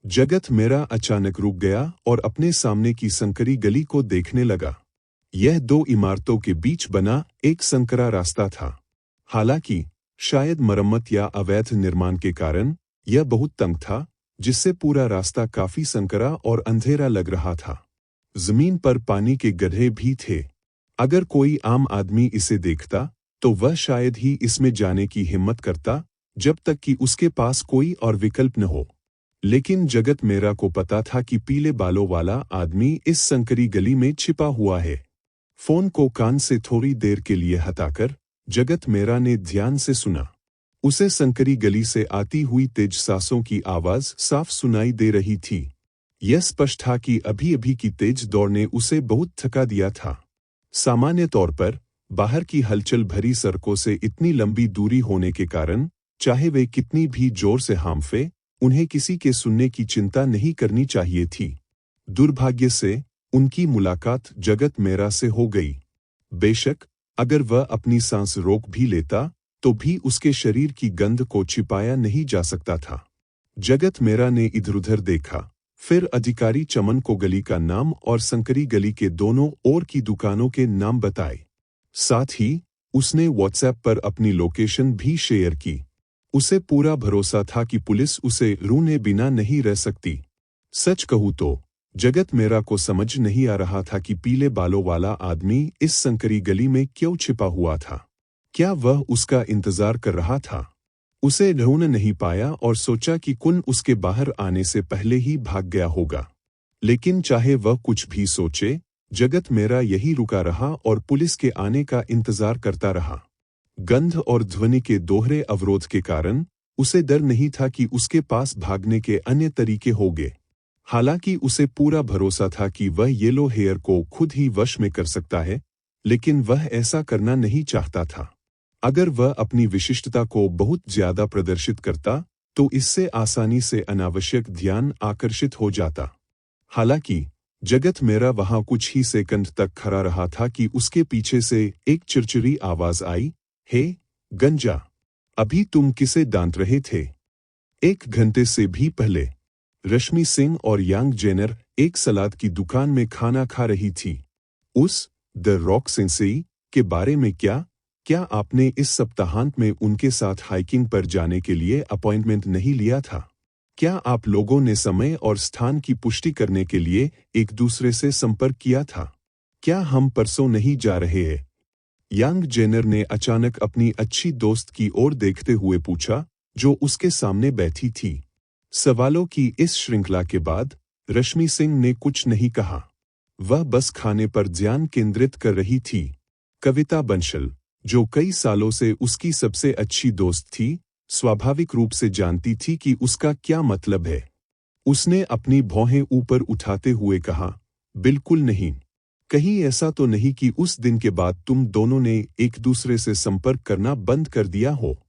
जगत मेरा अचानक रुक गया और अपने सामने की संकरी गली को देखने लगा। यह 2 इमारतों के बीच बना एक संकरा रास्ता था। हालांकि शायद मरम्मत या अवैध निर्माण के कारण यह बहुत तंग था, जिससे पूरा रास्ता काफी संकरा और अंधेरा लग रहा था। जमीन पर पानी के गड्ढे भी थे। अगर कोई आम आदमी इसे देखता, तो वह शायद ही इसमें जाने की हिम्मत करता, जब तक कि उसके पास कोई और विकल्प न हो। लेकिन जगत मेरा को पता था कि पीले बालों वाला आदमी इस संकरी गली में छिपा हुआ है। फोन को कान से थोड़ी देर के लिए हटाकर जगत मेरा ने ध्यान से सुना। उसे संकरी गली से आती हुई तेज सांसों की आवाज साफ सुनाई दे रही थी। यह स्पष्ट था कि अभी-अभी की तेज दौड़ ने उसे बहुत थका दिया था। सामान्य तौर पर बाहर की हलचल भरी सड़कों से इतनी लंबी दूरी होने के कारण, चाहे वे कितनी भी जोर से हांफे, उन्हें किसी के सुनने की चिंता नहीं करनी चाहिए थी। दुर्भाग्य से उनकी मुलाकात जगत मेरा से हो गई। बेशक अगर वह अपनी सांस रोक भी लेता, तो भी उसके शरीर की गंध को छिपाया नहीं जा सकता था। जगत मेरा ने इधर-उधर देखा, फिर अधिकारी चमन को गली का नाम और संकरी गली के दोनों ओर की दुकानों के नाम बताए। साथ ही उसने व्हाट्सएप पर अपनी लोकेशन भी शेयर की। उसे पूरा भरोसा था कि पुलिस उसे ढूंढे बिना नहीं रह सकती। सच कहूं तो जगत मेरा को समझ नहीं आ रहा था कि पीले बालों वाला आदमी इस संकरी गली में क्यों छिपा हुआ था। क्या वह उसका इंतजार कर रहा था? उसे ढूंढ नहीं पाया और सोचा कि कुन उसके बाहर आने से पहले ही भाग गया होगा। लेकिन चाहे वह कुछ भी सोचे, जगत मेरा यही रुका रहा और पुलिस के आने का इंतजार करता रहा। गंध और ध्वनि के दोहरे अवरोध के कारण उसे डर नहीं था कि उसके पास भागने के अन्य तरीके होंगे। हालांकि उसे पूरा भरोसा था कि वह येलो हेयर को खुद ही वश में कर सकता है, लेकिन वह ऐसा करना नहीं चाहता था। अगर वह अपनी विशिष्टता को बहुत ज्यादा प्रदर्शित करता, तो इससे आसानी से अनावश्यक ध्यान आकर्षित हो जाता। हालांकि जगत मेरा वहां कुछ ही सेकंड तक खड़ा रहा था कि उसके पीछे से एक चिरचिरी आवाज आई, हे गंजा, अभी तुम किसे डांट रहे थे? 1 घंटे से भी पहले। रश्मि सिंह और यांग जेनर एक सलाद की दुकान में खाना खा रही थी। उस द रॉक सेंसेई के बारे में क्या आपने इस सप्ताहांत में उनके साथ हाइकिंग पर जाने के लिए अपॉइंटमेंट नहीं लिया था? क्या आप लोगों ने समय और स्थान की पुष्टि करने के लिए एक दूसरे से संपर्क किया था? क्या हम परसों नहीं जा रहे हैं? यांग जेनर ने अचानक अपनी अच्छी दोस्त की ओर देखते हुए पूछा, जो उसके सामने बैठी थी। सवालों की इस श्रृंखला के बाद रश्मि सिंह ने कुछ नहीं कहा। वह बस खाने पर ध्यान केंद्रित कर रही थी। कविता बंसल, जो कई सालों से उसकी सबसे अच्छी दोस्त थी, स्वाभाविक रूप से जानती थी कि उसका क्या मतलब है। उसने अपनी भौहें ऊपर उठाते हुए कहा, बिल्कुल नहीं। कहीं ऐसा तो नहीं कि उस दिन के बाद तुम दोनों ने एक दूसरे से संपर्क करना बंद कर दिया हो?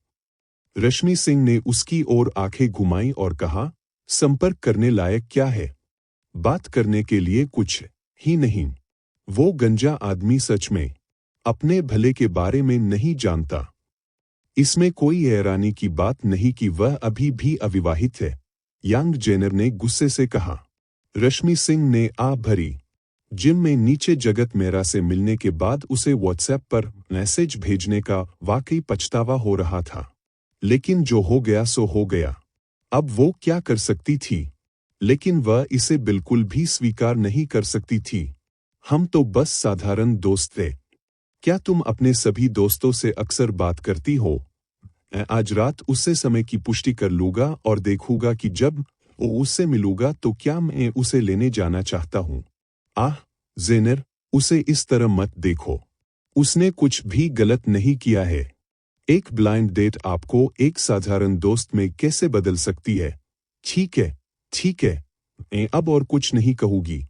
रश्मि सिंह ने उसकी ओर आंखें घुमाई और कहा, संपर्क करने लायक क्या है? बात करने के लिए कुछ ही नहीं। वो गंजा आदमी सच में अपने भले के बारे में नहीं जानता। इसमें कोई हैरानी की बात नहीं कि वह अभी भी अविवाहित है, यांग जेनर ने गुस्से से कहा। रश्मि सिंह ने आह भरी। जिम में नीचे जगत मेरा से मिलने के बाद उसे व्हाट्सएप पर मैसेज भेजने का वाकई पछतावा हो रहा था। लेकिन जो हो गया सो हो गया। अब वो क्या कर सकती थी? लेकिन वह इसे बिल्कुल भी स्वीकार नहीं कर सकती थी। हम तो बस साधारण दोस्त थे। क्या तुम अपने सभी दोस्तों से अक्सर बात करती हो? आज रात उससे समय की पुष्टि कर लूंगा और देखूंगा कि जब उससे मिलूंगा तो क्या मैं उसे लेने जाना चाहता हूँ। आह जेनर, उसे इस तरह मत देखो। उसने कुछ भी गलत नहीं किया है। एक ब्लाइंड डेट आपको एक साधारण दोस्त में कैसे बदल सकती है? ठीक है, मैं अब और कुछ नहीं कहूंगी।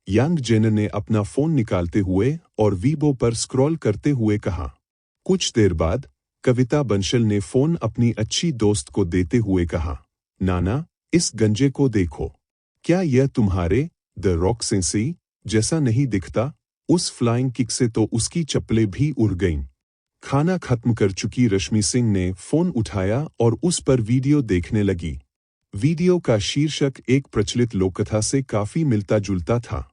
यांग जेनर ने अपना फोन निकालते हुए और वीबो पर स्क्रॉल करते हुए कहा। कुछ देर बाद कविता बंसल ने फोन अपनी अच्छी दोस्त को देते हुए कहा, नाना, इस गंजे को देखो। क्या यह तुम्हारे द रॉक सेंसेई जैसा नहीं दिखता। उस फ्लाइंग किक से तो उसकी चप्पलें भी उड़ गईं। खाना खत्म कर चुकी रश्मि सिंह ने फोन उठाया और उस पर वीडियो देखने लगी। वीडियो का शीर्षक एक प्रचलित लोककथा से काफी मिलता जुलता था।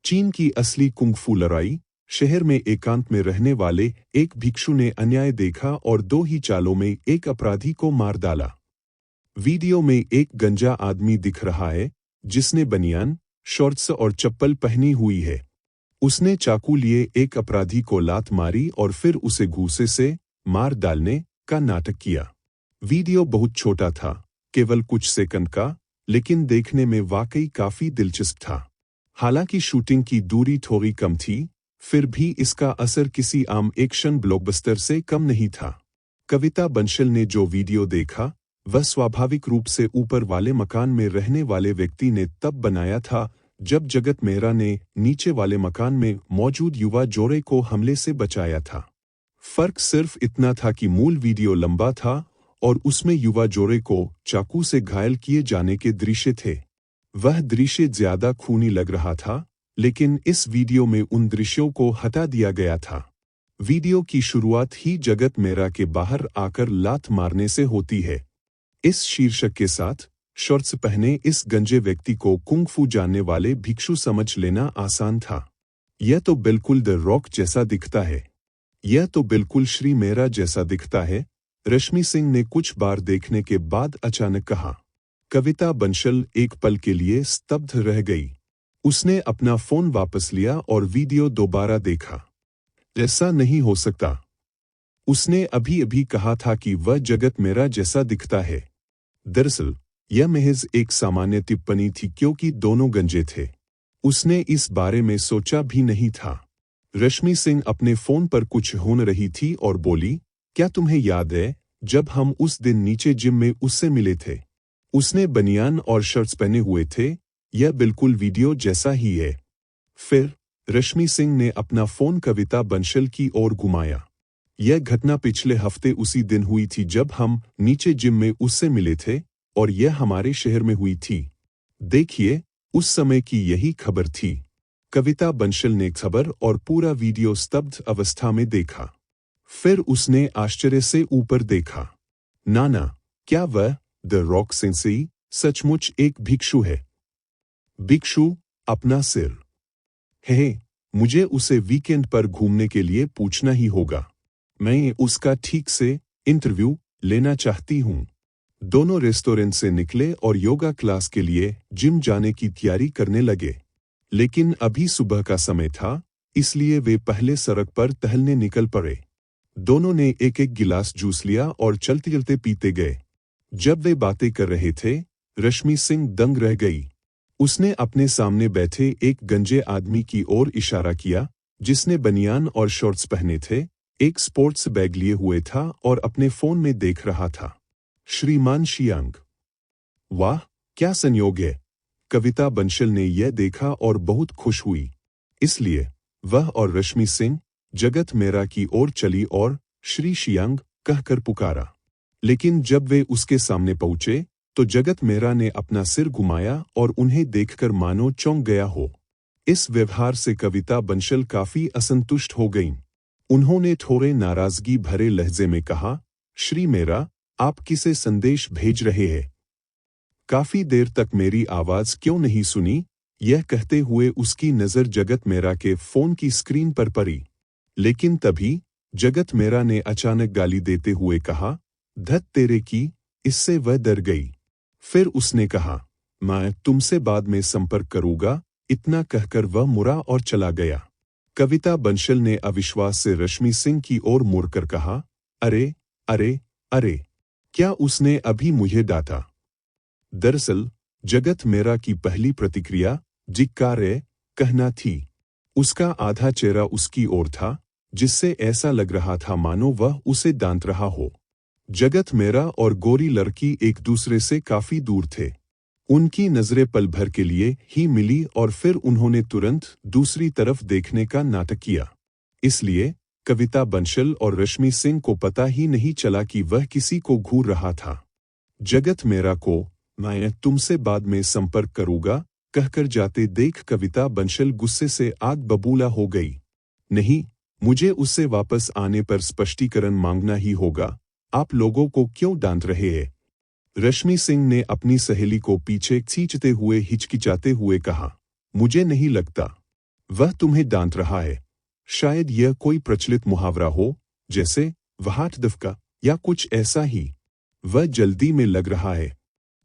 चीन की असली कुंग-फू लड़ाई। शहर में एकांत में रहने वाले एक भिक्षु ने अन्याय देखा और 2 ही चालों में एक अपराधी को मार डाला। वीडियो में एक गंजा आदमी दिख रहा है जिसने बनियान, शॉर्ट्स और चप्पल पहनी हुई है। उसने चाकू लिए एक अपराधी को लात मारी और फिर उसे घूंसे से मार डालने का नाटक किया। वीडियो बहुत छोटा था, केवल कुछ सेकंड का, लेकिन देखने में वाकई काफी दिलचस्प था। हालांकि शूटिंग की दूरी थोड़ी कम थी, फिर भी इसका असर किसी आम एक्शन ब्लॉकबस्टर से कम नहीं था। कविता बंसल ने जो वीडियो देखा, वह स्वाभाविक रूप से ऊपर वाले मकान में रहने वाले व्यक्ति ने तब बनाया था जब जगत मेहरा ने नीचे वाले मकान में मौजूद युवा जोड़े को हमले से बचाया था। फर्क सिर्फ इतना था कि मूल वीडियो लंबा था और उसमें युवा जोड़े को चाकू से घायल किए जाने के दृश्य थे। वह दृश्य ज्यादा खूनी लग रहा था, लेकिन इस वीडियो में उन दृश्यों को हटा दिया गया था। वीडियो की शुरुआत ही जगत मेहरा के बाहर आकर लात मारने से होती है। इस शीर्षक के साथ शॉर्ट्स पहने इस गंजे व्यक्ति को कुंग-फू जानने वाले भिक्षु समझ लेना आसान था। यह तो बिल्कुल द रॉक जैसा दिखता है। यह तो बिल्कुल श्री मेहरा जैसा दिखता है, रश्मि सिंह ने कुछ बार देखने के बाद अचानक कहा। कविता बंसल एक पल के लिए स्तब्ध रह गई। उसने अपना फोन वापस लिया और वीडियो दोबारा देखा। ऐसा नहीं हो सकता। उसने अभी-अभी कहा था कि वह जगत मेहरा जैसा दिखता है। दरअसल यह महज एक सामान्य टिप्पणी थी क्योंकि दोनों गंजे थे। उसने इस बारे में सोचा भी नहीं था। रश्मि सिंह अपने फोन पर कुछ ढूंढ रही थी और बोली, क्या तुम्हें याद है जब हम उस दिन नीचे जिम में उससे मिले थे? उसने बनियान और शर्ट्स पहने हुए थे। यह बिल्कुल वीडियो जैसा ही है। फिर रश्मि सिंह ने अपना फोन कविता बंसल की ओर घुमाया। यह घटना पिछले हफ्ते उसी दिन हुई थी जब हम नीचे जिम में उससे मिले थे और यह हमारे शहर में हुई थी। देखिए, उस समय की यही खबर थी। कविता बंसल ने खबर और पूरा वीडियो स्तब्ध अवस्था में देखा। फिर उसने आश्चर्य से ऊपर देखा। नाना, क्या वह द रॉक सेंसेई सचमुच एक भिक्षु है? भिक्षु? अपना सिर। हे, मुझे उसे वीकेंड पर घूमने के लिए पूछना ही होगा। मैं उसका ठीक से इंटरव्यू लेना चाहती हूँ। दोनों रेस्टोरेंट से निकले और योगा क्लास के लिए जिम जाने की तैयारी करने लगे। लेकिन अभी सुबह का समय था, इसलिए वे पहले सड़क पर टहलने निकल पड़े। दोनों ने एक-एक गिलास जूस लिया और चलते-चलते पीते गए। जब वे बातें कर रहे थे, रश्मि सिंह दंग रह गई। उसने अपने सामने बैठे एक गंजे आदमी की ओर इशारा किया, जिसने बनियान और शॉर्ट्स पहने थे, एक स्पोर्ट्स बैग लिए हुए था और अपने फोन में देख रहा था। श्रीमान शियांग। वाह, क्या संयोग है। कविता बंसल ने यह देखा और बहुत खुश हुई। इसलिए वह और रश्मि सिंह जगत मेहरा की ओर चली और श्री शियांग कहकर पुकारा। लेकिन जब वे उसके सामने पहुंचे, तो जगत मेहरा ने अपना सिर घुमाया और उन्हें देखकर मानो चौंक गया हो। इस व्यवहार से कविता बंसल काफी असंतुष्ट हो गईं। उन्होंने थोड़े नाराजगी भरे लहजे में कहा, श्री मेहरा, आप किसे संदेश भेज रहे हैं? काफी देर तक मेरी आवाज क्यों नहीं सुनी? यह कहते हुए उसकी नजर जगत मेहरा के फोन की स्क्रीन पर पड़ी। लेकिन तभी जगत मेहरा ने अचानक गाली देते हुए कहा, धत तेरे की। इससे वह डर गई। फिर उसने कहा, मैं तुमसे बाद में संपर्क करूंगा। इतना कहकर वह मुड़ा और चला गया। कविता बंसल ने अविश्वास से रश्मि सिंह की ओर मुड़कर कहा, अरे अरे अरे, क्या उसने अभी मुझे डांटा? दरअसल जगत मेहरा की पहली प्रतिक्रिया जिक्कारे कहना थी। उसका आधा चेहरा उसकी ओर था, जिससे ऐसा लग रहा था मानो वह उसे डांट रहा हो। जगत मेहरा और गोरी लड़की एक दूसरे से काफी दूर थे। उनकी नजरें पल भर के लिए ही मिली और फिर उन्होंने तुरंत दूसरी तरफ देखने का नाटक किया। इसलिए कविता बंसल और रश्मि सिंह को पता ही नहीं चला कि वह किसी को घूर रहा था। जगत मेहरा को, मैं तुमसे बाद में संपर्क करूंगा, कहकर जाते देख कविता बंसल गुस्से से आग बबूला हो गई। नहीं, मुझे उससे वापस आने पर स्पष्टीकरण मांगना ही होगा। आप लोगों को क्यों डांट रहे हैं? रश्मि सिंह ने अपनी सहेली को पीछे खींचते हुए हिचकिचाते हुए कहा। मुझे नहीं लगता वह तुम्हें डांट रहा है। शायद यह कोई प्रचलित मुहावरा हो, जैसे वहाट दफका या कुछ ऐसा ही। वह जल्दी में लग रहा है।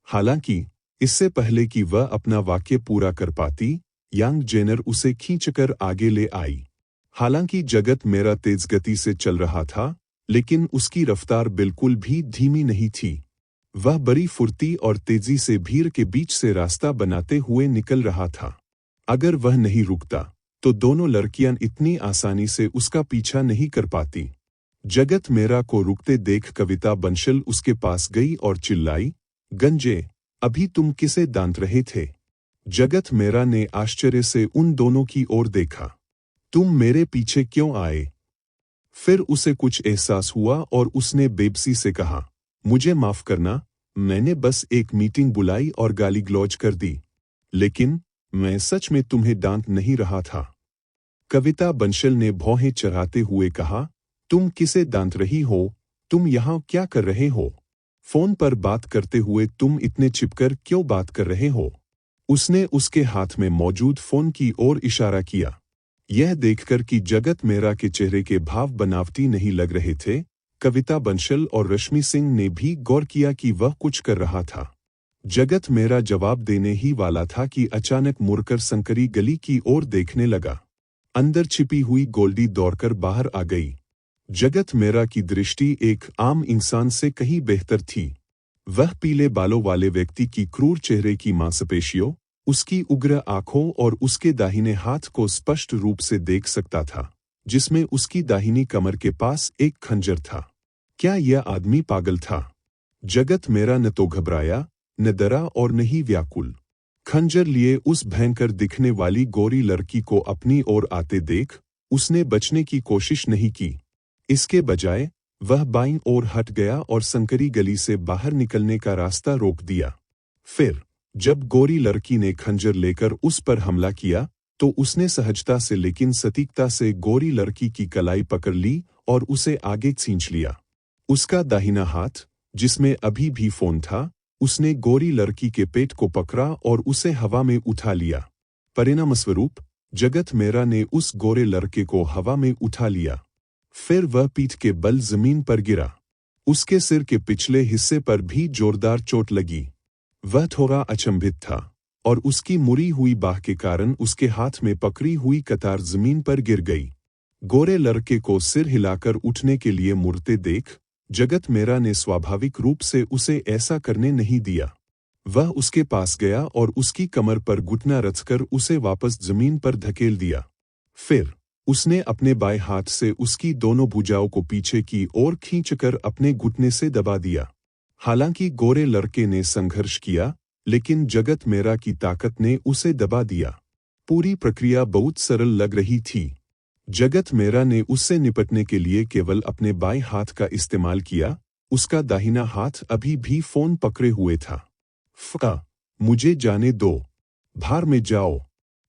हालांकि इससे पहले कि वह अपना वाक्य पूरा कर पाती, यांग जेनर उसे खींचकर आगे ले आई। हालांकि जगत मेरा तेज गति से चल रहा था, लेकिन उसकी रफ्तार बिल्कुल भी धीमी नहीं थी। वह बड़ी फुर्ती और तेजी से भीड़ के बीच से रास्ता बनाते हुए निकल रहा था। अगर वह नहीं रुकता, तो दोनों लड़कियां इतनी आसानी से उसका पीछा नहीं कर पाती। जगत मेरा को रुकते देख कविता बंसल उसके पास गई और चिल्लाई, गंजे, अभी तुम किसे डांट रहे थे? जगत मेरा ने आश्चर्य से उन दोनों की ओर देखा। तुम मेरे पीछे क्यों आए? फिर उसे कुछ एहसास हुआ और उसने बेबसी से कहा, मुझे माफ करना, मैंने बस एक मीटिंग बुलाई और गाली गलौज कर दी। लेकिन मैं सच में तुम्हें डांट नहीं रहा था। कविता बंसल ने भौहें चढ़ाते हुए कहा, तुम किसे डांट रही हो? तुम यहाँ क्या कर रहे हो? फोन पर बात करते हुए तुम इतने छिपकर क्यों बात कर रहे हो? उसने उसके हाथ में मौजूद फोन की ओर इशारा किया। यह देखकर कि जगत मेरा के चेहरे के भाव बनावटी नहीं लग रहे थे, कविता बंसल और रश्मि सिंह ने भी गौर किया कि वह कुछ कर रहा था। जगत मेरा जवाब देने ही वाला था कि अचानक मुड़कर संकरी गली की ओर देखने लगा। अंदर छिपी हुई गोल्डी दौड़कर बाहर आ गई। जगत मेरा की दृष्टि एक आम इंसान से कहीं बेहतर थी। वह पीले बालों वाले व्यक्ति की क्रूर चेहरे की मांसपेशियों, उसकी उग्र आंखों और उसके दाहिने हाथ को स्पष्ट रूप से देख सकता था, जिसमें उसकी दाहिनी कमर के पास एक खंजर था। क्या यह आदमी पागल था? जगत मेरा न तो घबराया, न डरा और न ही व्याकुल। खंजर लिए उस भयंकर दिखने वाली गोरी लड़की को अपनी ओर आते देख उसने बचने की कोशिश नहीं की। इसके बजाय वह बाईं ओर हट गया और संकरी गली से बाहर निकलने का रास्ता रोक दिया। फिर जब गोरी लड़की ने खंजर लेकर उस पर हमला किया, तो उसने सहजता से लेकिन सटीकता से गोरी लड़की की कलाई पकड़ ली और उसे आगे खींच लिया। उसका दाहिना हाथ, जिसमें अभी भी फोन था, उसने गोरी लड़की के पेट को पकड़ा और उसे हवा में उठा लिया। परिणामस्वरूप जगत मेरा ने उस गोरे लड़के को हवा में उठा लिया। फिर वह पीठ के बल जमीन पर गिरा। उसके सिर के पिछले हिस्से पर भी जोरदार चोट लगी। वह थोड़ा अचंभित था और उसकी मुड़ी हुई बाह के कारण उसके हाथ में पकड़ी हुई कतार जमीन पर गिर गई। गोरे लड़के को सिर हिलाकर उठने के लिए मुड़ते देख जगत मेरा ने स्वाभाविक रूप से उसे ऐसा करने नहीं दिया। वह उसके पास गया और उसकी कमर पर घुटना रचकर उसे वापस जमीन पर धकेल दिया। फिर उसने अपने बाएं हाथ से उसकी दोनों भुजाओं को पीछे की ओर खींचकर अपने घुटने से दबा दिया। हालांकि गोरे लड़के ने संघर्ष किया, लेकिन जगत मेरा की ताकत ने उसे दबा दिया। पूरी प्रक्रिया बहुत सरल लग रही थी। जगत मेरा ने उससे निपटने के लिए केवल अपने बाएं हाथ का इस्तेमाल किया। उसका दाहिना हाथ अभी भी फोन पकड़े हुए था। फका, मुझे जाने दो। बाहर में जाओ।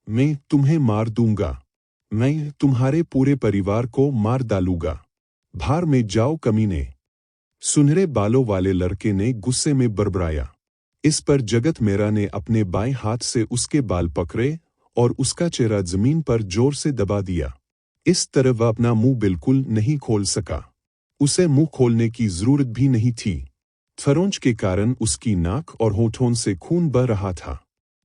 मैं तुम्हें मार दूंगा। मैं तुम्हारे पूरे परिवार को मार डालूंगा। बाहर में जाओ कमीने। सुनहरे बालों वाले लड़के ने गुस्से में बड़बड़ाया। इस पर जगत मेरा ने अपने बाएं हाथ से उसके बाल पकड़े और उसका चेहरा जमीन पर जोर से दबा दिया। इस तरह वह अपना मुंह बिल्कुल नहीं खोल सका। उसे मुंह खोलने की जरूरत भी नहीं थी। खरोंच के कारण उसकी नाक और होठों से खून बह रहा था।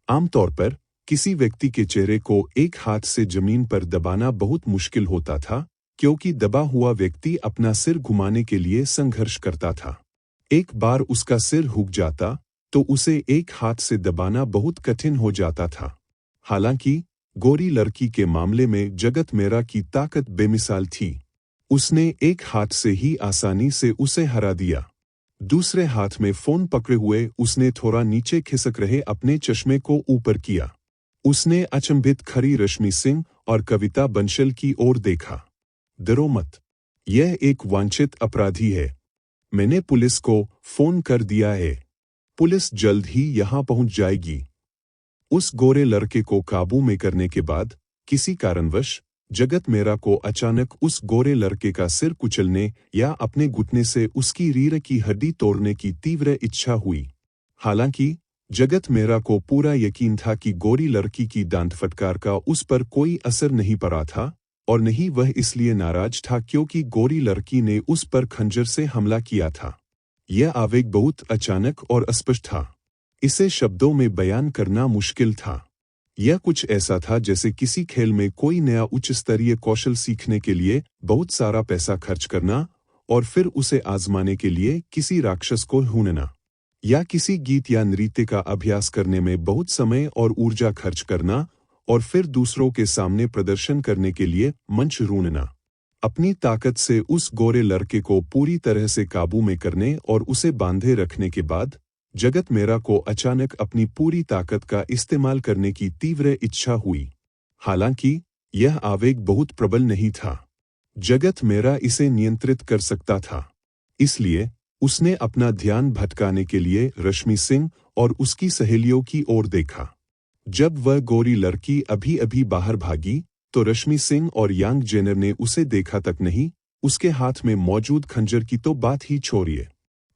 आमतौर पर किसी व्यक्ति के चेहरे को एक हाथ से जमीन पर दबाना बहुत मुश्किल होता था, क्योंकि दबा हुआ व्यक्ति अपना सिर घुमाने के लिए संघर्ष करता था। एक बार उसका सिर हुक जाता, तो उसे एक हाथ से दबाना बहुत कठिन हो जाता था। हालांकि गोरी लड़की के मामले में जगत मेरा की ताकत बेमिसाल थी। उसने एक हाथ से ही आसानी से उसे हरा दिया। दूसरे हाथ में फोन पकड़े हुए उसने थोड़ा नीचे खिसक रहे अपने चश्मे को ऊपर किया। उसने अचंभित खड़ी रश्मि सिंह और कविता बंसल की ओर देखा। डरो मत, यह एक वांछित अपराधी है। मैंने पुलिस को फोन कर दिया है। पुलिस जल्द ही यहां पहुंच जाएगी। उस गोरे लड़के को काबू में करने के बाद किसी कारणवश जगत मेहरा को अचानक उस गोरे लड़के का सिर कुचलने या अपने घुटने से उसकी रीढ़ की हड्डी तोड़ने की तीव्र इच्छा हुई। हालांकि जगत मेहरा को पूरा यकीन था कि गोरी लड़की की डांट फटकार का उस पर कोई असर नहीं पड़ा था, और नहीं वह इसलिए नाराज था क्योंकि गोरी लड़की ने उस पर खंजर से हमला किया था। यह आवेग बहुत अचानक और अस्पष्ट था। इसे शब्दों में बयान करना मुश्किल था। यह कुछ ऐसा था जैसे किसी खेल में कोई नया उच्च स्तरीय कौशल सीखने के लिए बहुत सारा पैसा खर्च करना और फिर उसे आजमाने के लिए किसी राक्षस को ढूंढना, या किसी गीत या नृत्य का अभ्यास करने में बहुत समय और ऊर्जा खर्च करना और फिर दूसरों के सामने प्रदर्शन करने के लिए मंच ढूंढना। अपनी ताकत से उस गोरे लड़के को पूरी तरह से काबू में करने और उसे बांधे रखने के बाद जगत मेहरा को अचानक अपनी पूरी ताकत का इस्तेमाल करने की तीव्र इच्छा हुई। हालांकि यह आवेग बहुत प्रबल नहीं था। जगत मेहरा इसे नियंत्रित कर सकता था। इसलिए उसने अपना ध्यान भटकाने के लिए रश्मि सिंह और उसकी सहेलियों की ओर देखा। जब वह गोरी लड़की अभी अभी बाहर भागी तो रश्मि सिंह और यांग जेनर ने उसे देखा तक नहीं, उसके हाथ में मौजूद खंजर की तो बात ही छोड़िए।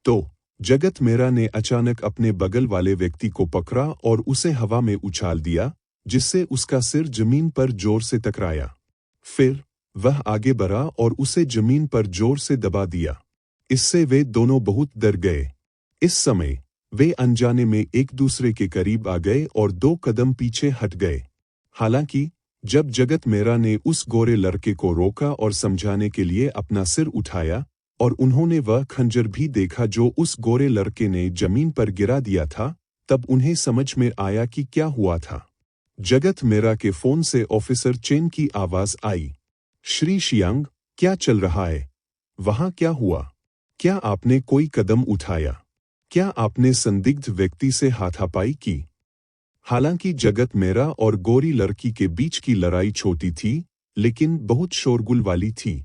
तो जगत मेहरा ने अचानक अपने बगल वाले व्यक्ति को पकड़ा और उसे हवा में उछाल दिया, जिससे उसका सिर जमीन पर जोर से टकराया। फिर वह आगे बढ़ा और उसे जमीन पर जोर से दबा दिया। इससे वे दोनों बहुत डर गए। इस समय वे अनजाने में एक दूसरे के करीब आ गए और 2 कदम पीछे हट गए। हालांकि जब जगत मेहरा ने उस गोरे लड़के को रोका और समझाने के लिए अपना सिर उठाया और उन्होंने वह खंजर भी देखा जो उस गोरे लड़के ने जमीन पर गिरा दिया था, तब उन्हें समझ में आया कि क्या हुआ था। जगत मेहरा के फोन से ऑफिसर चेन की आवाज आई। श्री शियांग, क्या चल रहा है? वहां क्या हुआ? क्या आपने कोई कदम उठाया? क्या आपने संदिग्ध व्यक्ति से हाथापाई की? हालांकि जगत मेहरा और गोरी लड़की के बीच की लड़ाई छोटी थी, लेकिन बहुत शोरगुल वाली थी।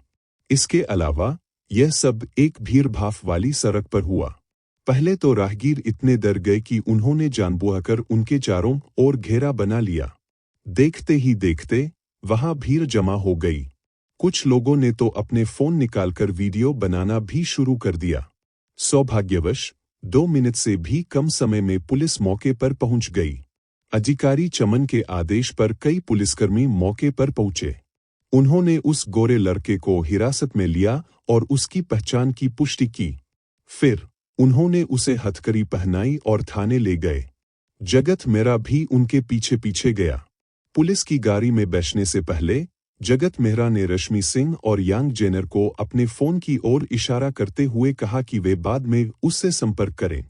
इसके अलावा यह सब एक भीड़-भाड़ वाली सड़क पर हुआ। पहले तो राहगीर इतने डर गए कि उन्होंने जानबूझकर उनके चारों ओर घेरा बना लिया। देखते ही देखते वहां भीड़ जमा हो गई। कुछ लोगों ने तो अपने फोन निकालकर वीडियो बनाना भी शुरू कर दिया। सौभाग्यवश 2 मिनट से भी कम समय में पुलिस मौके पर पहुंच गई। अधिकारी चमन के आदेश पर कई पुलिसकर्मी मौके पर पहुंचे। उन्होंने उस गोरे लड़के को हिरासत में लिया और उसकी पहचान की पुष्टि की। फिर उन्होंने उसे हथकड़ी पहनाई और थाने ले गए। जगत मेहरा भी उनके पीछे पीछे गया। पुलिस की गाड़ी में बैठने से पहले जगत मेहरा ने रश्मि सिंह और यांग जेनर को अपने फोन की ओर इशारा करते हुए कहा कि वे बाद में उससे संपर्क करें।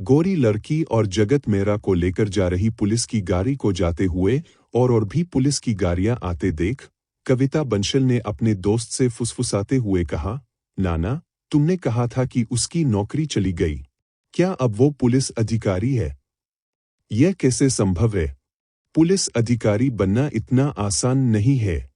गोरी लड़की और जगत मेहरा को लेकर जा रही पुलिस की गाड़ी को जाते हुए और भी पुलिस की गाड़ियां आते देख कविता बंसल ने अपने दोस्त से फुसफुसाते हुए कहा, नाना, तुमने कहा था कि उसकी नौकरी चली गई। क्या अब वो पुलिस अधिकारी है? यह कैसे संभव है? पुलिस अधिकारी बनना इतना आसान नहीं है।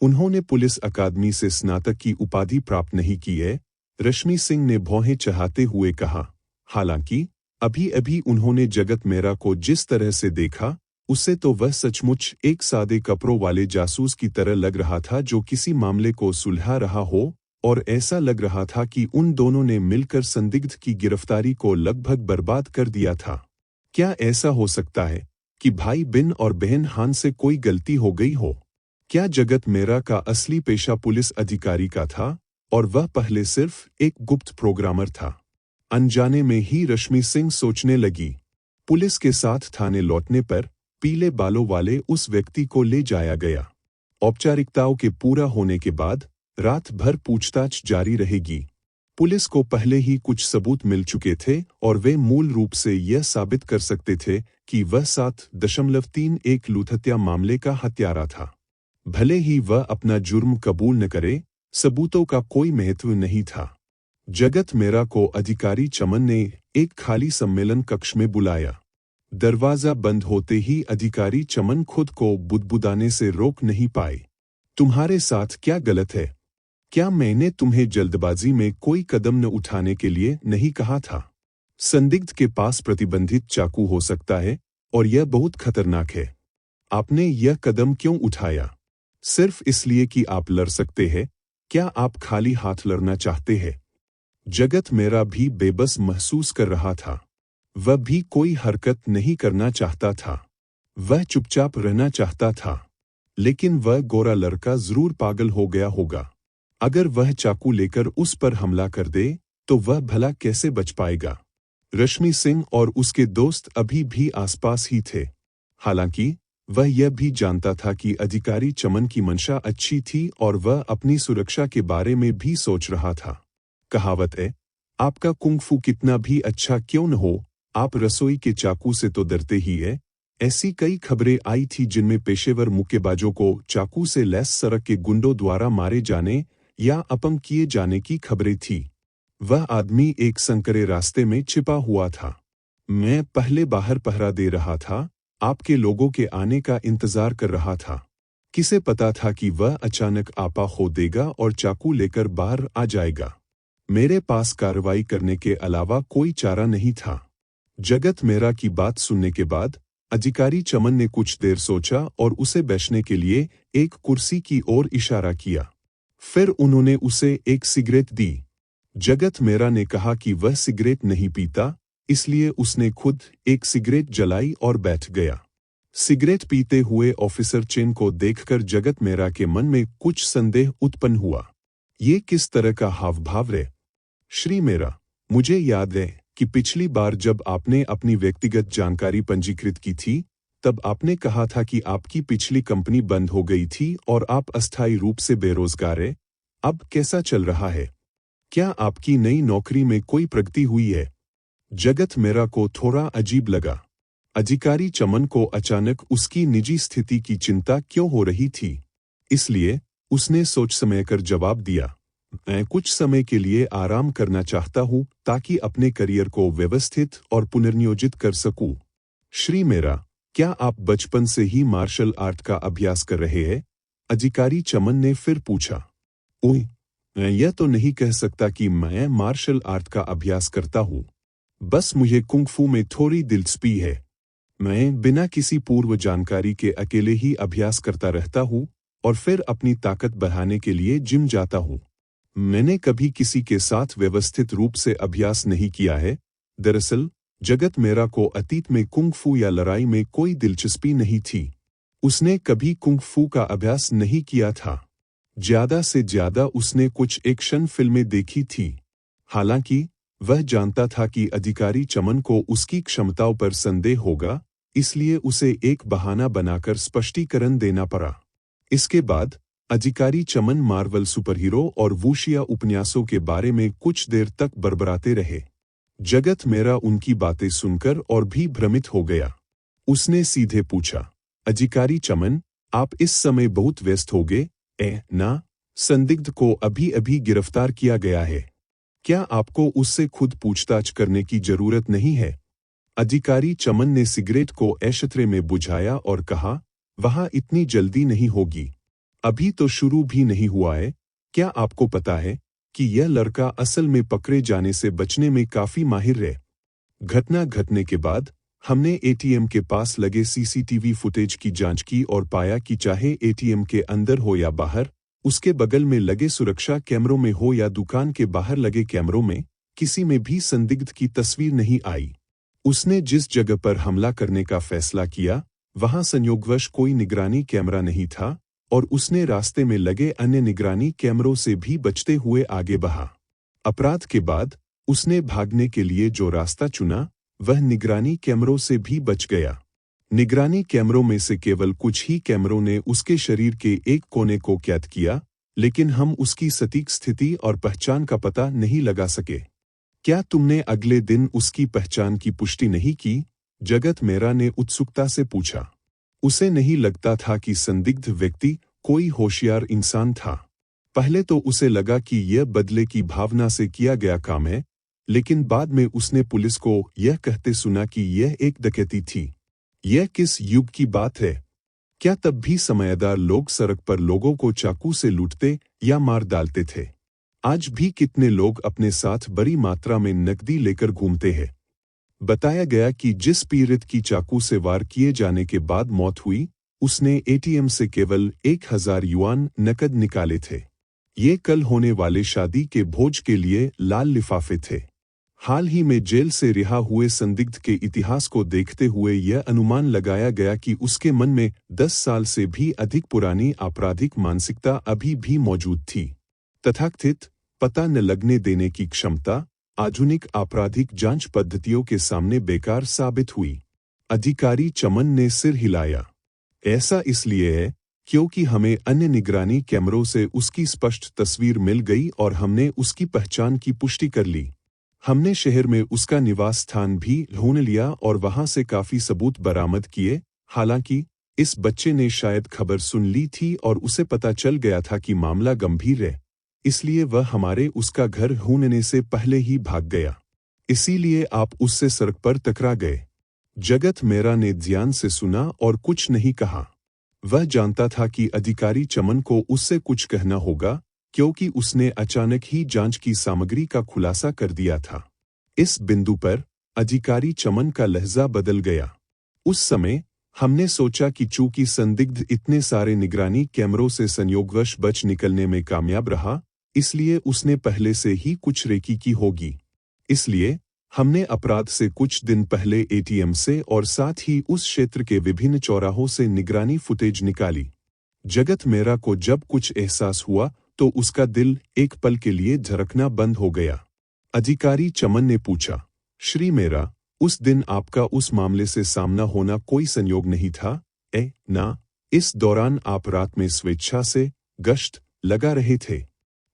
उन्होंने पुलिस अकादमी से स्नातक की उपाधि प्राप्त नहीं की है, रश्मि सिंह ने भौहें चढ़ाते हुए कहा। हालांकि अभी अभी उन्होंने जगत मेहरा को जिस तरह से देखा, उससे तो वह सचमुच एक सादे कपड़ों वाले जासूस की तरह लग रहा था जो किसी मामले को सुलझा रहा हो, और ऐसा लग रहा था कि उन दोनों ने मिलकर संदिग्ध की गिरफ्तारी को लगभग बर्बाद कर दिया था। क्या ऐसा हो सकता है कि भाई बिन और बहन हान से कोई गलती हो गई हो? क्या जगत मेहरा का असली पेशा पुलिस अधिकारी का था और वह पहले सिर्फ एक गुप्त प्रोग्रामर था? अनजाने में ही रश्मि सिंह सोचने लगी। पुलिस के साथ थाने लौटने पर पीले बालों वाले उस व्यक्ति को ले जाया गया। औपचारिकताओं के पूरा होने के बाद रात भर पूछताछ जारी रहेगी। पुलिस को पहले ही कुछ सबूत मिल चुके थे और वे मूल रूप से यह साबित कर सकते थे कि वह 7.31 लूट-हत्या मामले का हत्यारा था। भले ही वह अपना जुर्म कबूल न करे, सबूतों का कोई महत्व नहीं था। जगत मेहरा को अधिकारी चमन ने एक खाली सम्मेलन कक्ष में बुलाया। दरवाजा बंद होते ही अधिकारी चमन खुद को बुदबुदाने से रोक नहीं पाए। तुम्हारे साथ क्या गलत है? क्या मैंने तुम्हें जल्दबाजी में कोई कदम न उठाने के लिए नहीं कहा था? संदिग्ध के पास प्रतिबंधित चाकू हो सकता है, और यह बहुत खतरनाक है। आपने यह कदम क्यों उठाया? सिर्फ इसलिए कि आप लड़ सकते हैं? क्या आप खाली हाथ लड़ना चाहते हैं? जगत मेरा भी बेबस महसूस कर रहा था। वह भी कोई हरकत नहीं करना चाहता था। वह चुपचाप रहना चाहता था। लेकिन वह गोरा लड़का जरूर पागल हो गया होगा। अगर वह चाकू लेकर उस पर हमला कर दे, तो वह भला कैसे बच पाएगा? रश्मि सिंह और उसके दोस्त अभी भी आसपास ही थे। हालांकि वह यह भी जानता था कि अधिकारी चमन की मंशा अच्छी थी और वह अपनी सुरक्षा के बारे में भी सोच रहा था। कहावत है, आपका कुंग-फू कितना भी अच्छा क्यों न हो, आप रसोई के चाकू से तो डरते ही है। ऐसी कई खबरें आई थी जिनमें पेशेवर मुक्केबाजों को चाकू से लैस सड़क के गुंडों द्वारा मारे जाने या अपंग किए जाने की खबरें थी। वह आदमी एक संकरे रास्ते में छिपा हुआ था। मैं पहले बाहर पहरा दे रहा था, आपके लोगों के आने का इंतजार कर रहा था। किसे पता था कि वह अचानक आपा खो देगा और चाकू लेकर बाहर आ जाएगा। मेरे पास कार्रवाई करने के अलावा कोई चारा नहीं था। जगत मेरा की बात सुनने के बाद अधिकारी चमन ने कुछ देर सोचा और उसे बैठने के लिए एक कुर्सी की ओर इशारा किया। फिर उन्होंने उसे एक सिगरेट दी। जगत मेरा ने कहा कि वह सिगरेट नहीं पीता, इसलिए उसने खुद एक सिगरेट जलाई और बैठ गया। सिगरेट पीते हुए ऑफिसर चेन को देखकर जगत मेरा के मन में कुछ संदेह उत्पन्न हुआ। ये किस तरह का हाव भाव है? श्री मेरा, मुझे याद है कि पिछली बार जब आपने अपनी व्यक्तिगत जानकारी पंजीकृत की थी, तब आपने कहा था कि आपकी पिछली कंपनी बंद हो गई थी और आप अस्थायी रूप से बेरोजगार हैं। अब कैसा चल रहा है? क्या आपकी नई नौकरी में कोई प्रगति हुई है? जगत मेरा को थोड़ा अजीब लगा। अधिकारी चमन को अचानक उसकी निजी स्थिति की चिंता क्यों हो रही थी, इसलिए उसने सोच समय कर जवाब दिया, मैं कुछ समय के लिए आराम करना चाहता हूं ताकि अपने करियर को व्यवस्थित और पुनर्नियोजित कर सकूं। श्री मेरा, क्या आप बचपन से ही मार्शल आर्ट का अभ्यास कर रहे हैं? अधिकारी चमन ने फिर पूछा। ओह, मैं यह तो नहीं कह सकता कि मैं मार्शल आर्ट का अभ्यास करता हूं। बस मुझे कुंग-फू में थोड़ी दिलचस्पी है। मैं बिना किसी पूर्व जानकारी के अकेले ही अभ्यास करता रहता हूं और फिर अपनी ताकत बढ़ाने के लिए जिम जाता हूं। मैंने कभी किसी के साथ व्यवस्थित रूप से अभ्यास नहीं किया है। दरअसल जगत मेरा को अतीत में कुंग-फू या लड़ाई में कोई दिलचस्पी नहीं थी। उसने कभी कुंग-फू का अभ्यास नहीं किया था। ज्यादा से ज्यादा उसने कुछ एक्शन फिल्में देखी थी। हालांकि वह जानता था कि अधिकारी चमन को उसकी क्षमताओं पर संदेह होगा, इसलिए उसे एक बहाना बनाकर स्पष्टीकरण देना पड़ा। इसके बाद अधिकारी चमन मार्वल सुपरहीरो और वूशिया उपन्यासों के बारे में कुछ देर तक बड़बड़ाते रहे। जगत मेरा उनकी बातें सुनकर और भी भ्रमित हो गया। उसने सीधे पूछा, अधिकारी चमन, आप इस समय बहुत व्यस्त होंगे, ना? संदिग्ध को अभी-अभी गिरफ्तार किया गया है। क्या आपको उससे खुद पूछताछ करने की जरूरत नहीं है? अधिकारी चमन ने सिगरेट को ऐशत्रे में बुझाया और कहा, वहां इतनी जल्दी नहीं होगी। अभी तो शुरू भी नहीं हुआ है। क्या आपको पता है कि यह लड़का असल में पकड़े जाने से बचने में काफी माहिर है? घटना घटने के बाद हमने एटीएम के पास लगे सीसीटीवी फुटेज की जांच की और पाया कि चाहे एटीएम के अंदर हो या बाहर, उसके बगल में लगे सुरक्षा कैमरों में हो या दुकान के बाहर लगे कैमरों में, किसी में भी संदिग्ध की तस्वीर नहीं आई। उसने जिस जगह पर हमला करने का फैसला किया, वहां संयोगवश कोई निगरानी कैमरा नहीं था और उसने रास्ते में लगे अन्य निगरानी कैमरों से भी बचते हुए आगे बढ़ा। अपराध के बाद उसने भागने के लिए जो रास्ता चुना, वह निगरानी कैमरों से भी बच गया। निगरानी कैमरों में से केवल कुछ ही कैमरों ने उसके शरीर के एक कोने को कैद किया, लेकिन हम उसकी सटीक स्थिति और पहचान का पता नहीं लगा सके। क्या तुमने अगले दिन उसकी पहचान की पुष्टि नहीं की? जगत मेरा ने उत्सुकता से पूछा। उसे नहीं लगता था कि संदिग्ध व्यक्ति कोई होशियार इंसान था। पहले तो उसे लगा कि यह बदले की भावना से किया गया काम है, लेकिन बाद में उसने पुलिस को यह कहते सुना कि यह एक डकैती थी। यह किस युग की बात है? क्या तब भी समझदार लोग सड़क पर लोगों को चाकू से लूटते या मार डालते थे? आज भी कितने लोग अपने साथ बड़ी मात्रा में नकदी लेकर घूमते हैं? बताया गया कि जिस पीड़ित की चाकू से वार किए जाने के बाद मौत हुई, उसने एटीएम से केवल 1000 युआन नकद निकाले थे। ये कल होने वाले शादी के भोज के लिए लाल लिफाफे थे। हाल ही में जेल से रिहा हुए संदिग्ध के इतिहास को देखते हुए यह अनुमान लगाया गया कि उसके मन में 10 साल से भी अधिक पुरानी आपराधिक मानसिकता अभी भी मौजूद थी। तथाकथित पता न लगने देने की क्षमता आधुनिक आपराधिक जांच पद्धतियों के सामने बेकार साबित हुई। अधिकारी चमन ने सिर हिलाया। ऐसा इसलिए है क्योंकि हमें अन्य निगरानी कैमरों से उसकी स्पष्ट तस्वीर मिल गई और हमने उसकी पहचान की पुष्टि कर ली। हमने शहर में उसका निवास स्थान भी ढूंढ लिया और वहां से काफी सबूत बरामद किए। हालांकि इस बच्चे ने शायद खबर सुन ली थी और उसे पता चल गया था कि मामला गंभीर है, इसलिए वह हमारे उसका घर ढूंढने से पहले ही भाग गया। इसीलिए आप उससे सड़क पर टकरा गए। जगत मेरा ने ध्यान से सुना और कुछ नहीं कहा। वह जानता था कि अधिकारी चमन को उससे कुछ कहना होगा, क्योंकि उसने अचानक ही जांच की सामग्री का खुलासा कर दिया था। इस बिंदु पर अधिकारी चमन का लहजा बदल गया। उस समय हमने सोचा कि चूंकि संदिग्ध इतने सारे निगरानी कैमरों से संयोगवश बच निकलने में कामयाब रहा, इसलिए उसने पहले से ही कुछ रेकी की होगी। इसलिए हमने अपराध से कुछ दिन पहले एटीएम से और साथ ही उस क्षेत्र के विभिन्न चौराहों से निगरानी फुटेज निकाली। जगत मेरा को जब कुछ एहसास हुआ तो उसका दिल एक पल के लिए धड़कना बंद हो गया। अधिकारी चमन ने पूछा, श्री मेरा, उस दिन आपका उस मामले से सामना होना कोई संयोग नहीं था? ना, इस दौरान आप रात में स्वेच्छा से गश्त लगा रहे थे।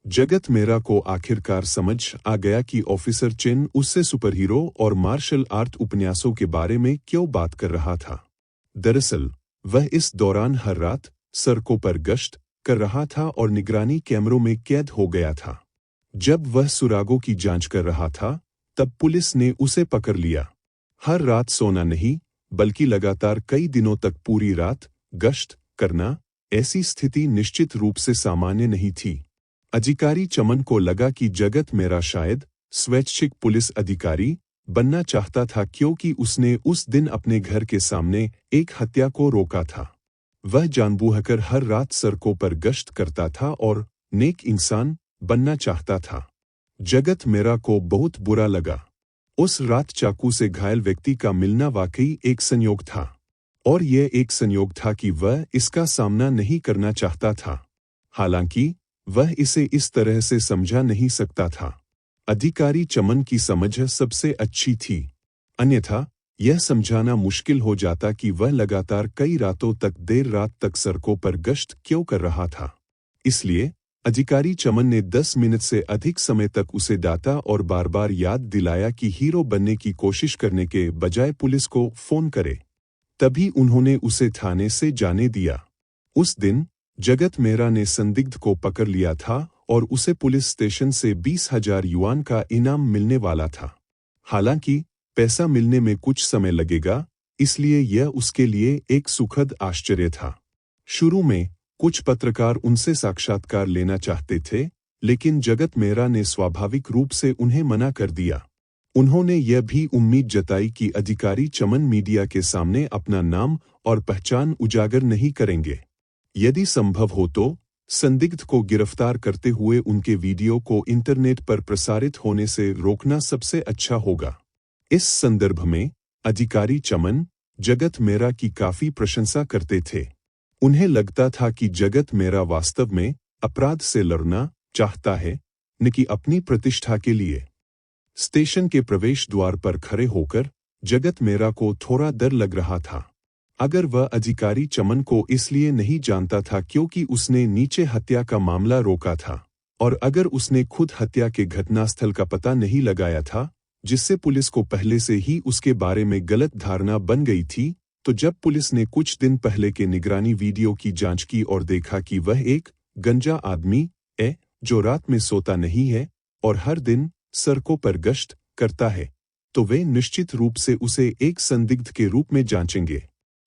जगत मेरा को आखिरकार समझ आ गया कि ऑफिसर चेन उससे सुपरहीरो और मार्शल आर्ट उपन्यासों के बारे में क्यों बात कर रहा था। दरअसल वह इस दौरान हर रात सड़कों पर गश्त कर रहा था और निगरानी कैमरों में कैद हो गया था। जब वह सुरागों की जांच कर रहा था, तब पुलिस ने उसे पकड़ लिया। हर रात सोना नहीं, बल्कि लगातार कई दिनों तक पूरी रात गश्त करना, ऐसी स्थिति निश्चित रूप से सामान्य नहीं थी। अधिकारी चमन को लगा कि जगत मेरा शायद स्वैच्छिक पुलिस अधिकारी बनना चाहता था, क्योंकि उसने उस दिन अपने घर के सामने एक हत्या को रोका था। वह जानबूझकर हर रात सड़कों पर गश्त करता था और नेक इंसान बनना चाहता था। जगत मेरा को बहुत बुरा लगा। उस रात चाकू से घायल व्यक्ति का मिलना वाकई एक संयोग था, और यह एक संयोग था कि वह इसका सामना नहीं करना चाहता था। हालांकि वह इसे इस तरह से समझा नहीं सकता था। अधिकारी चमन की समझ सबसे अच्छी थी, अन्यथा यह समझाना मुश्किल हो जाता कि वह लगातार कई रातों तक देर रात तक सड़कों पर गश्त क्यों कर रहा था। इसलिए अधिकारी चमन ने 10 मिनट से अधिक समय तक उसे डांटा और बार बार याद दिलाया कि हीरो बनने की कोशिश करने के बजाय पुलिस को फोन करे। तभी उन्होंने उसे थाने से जाने दिया। उस दिन जगत मेरा ने संदिग्ध को पकड़ लिया था और उसे पुलिस स्टेशन से 20,000 युआन का इनाम मिलने वाला था। हालांकि पैसा मिलने में कुछ समय लगेगा, इसलिए यह उसके लिए एक सुखद आश्चर्य था। शुरू में कुछ पत्रकार उनसे साक्षात्कार लेना चाहते थे, लेकिन जगत मेरा ने स्वाभाविक रूप से उन्हें मना कर दिया। उन्होंने यह भी उम्मीद जताई कि अधिकारी चमन मीडिया के सामने अपना नाम और पहचान उजागर नहीं करेंगे। यदि संभव हो तो संदिग्ध को गिरफ्तार करते हुए उनके वीडियो को इंटरनेट पर प्रसारित होने से रोकना सबसे अच्छा होगा। इस संदर्भ में अधिकारी चमन जगत मेरा की काफी प्रशंसा करते थे। उन्हें लगता था कि जगत मेरा वास्तव में अपराध से लड़ना चाहता है, न कि अपनी प्रतिष्ठा के लिए। स्टेशन के प्रवेश द्वार पर खड़े होकर जगत मेरा को थोड़ा डर लग रहा था। अगर वह अधिकारी चमन को इसलिए नहीं जानता था क्योंकि उसने नीचे हत्या का मामला रोका था, और अगर उसने खुद हत्या के घटनास्थल का पता नहीं लगाया था, जिससे पुलिस को पहले से ही उसके बारे में गलत धारणा बन गई थी, तो जब पुलिस ने कुछ दिन पहले के निगरानी वीडियो की जांच की और देखा कि वह एक गंजा आदमी है जो रात में सोता नहीं है और हर दिन सड़कों पर गश्त करता है, तो वे निश्चित रूप से उसे एक संदिग्ध के रूप में जांचेंगे।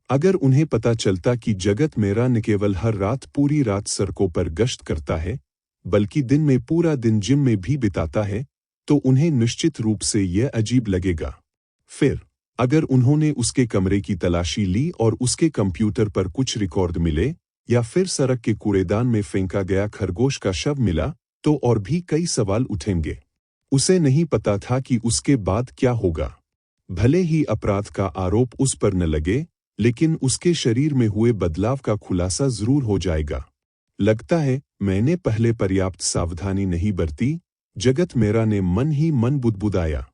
अगर उन्हें पता चलता कि जगत मेरा न केवल हर रात पूरी रात सड़कों पर गश्त करता है, बल्कि दिन में पूरा दिन जिम में भी बिताता है, तो उन्हें निश्चित रूप से यह अजीब लगेगा। फिर अगर उन्होंने उसके कमरे की तलाशी ली और उसके कंप्यूटर पर कुछ रिकॉर्ड मिले, या फिर सड़क के कूड़ेदान में फेंका गया खरगोश का शव मिला, तो और भी कई सवाल उठेंगे। उसे नहीं पता था कि उसके बाद क्या होगा। भले ही अपराध का आरोप उस पर न लगे, लेकिन उसके शरीर में हुए बदलाव का खुलासा जरूर हो जाएगा। लगता है मैंने पहले पर्याप्त सावधानी नहीं बरती, जगत मेरा ने मन ही मन बुदबुदाया।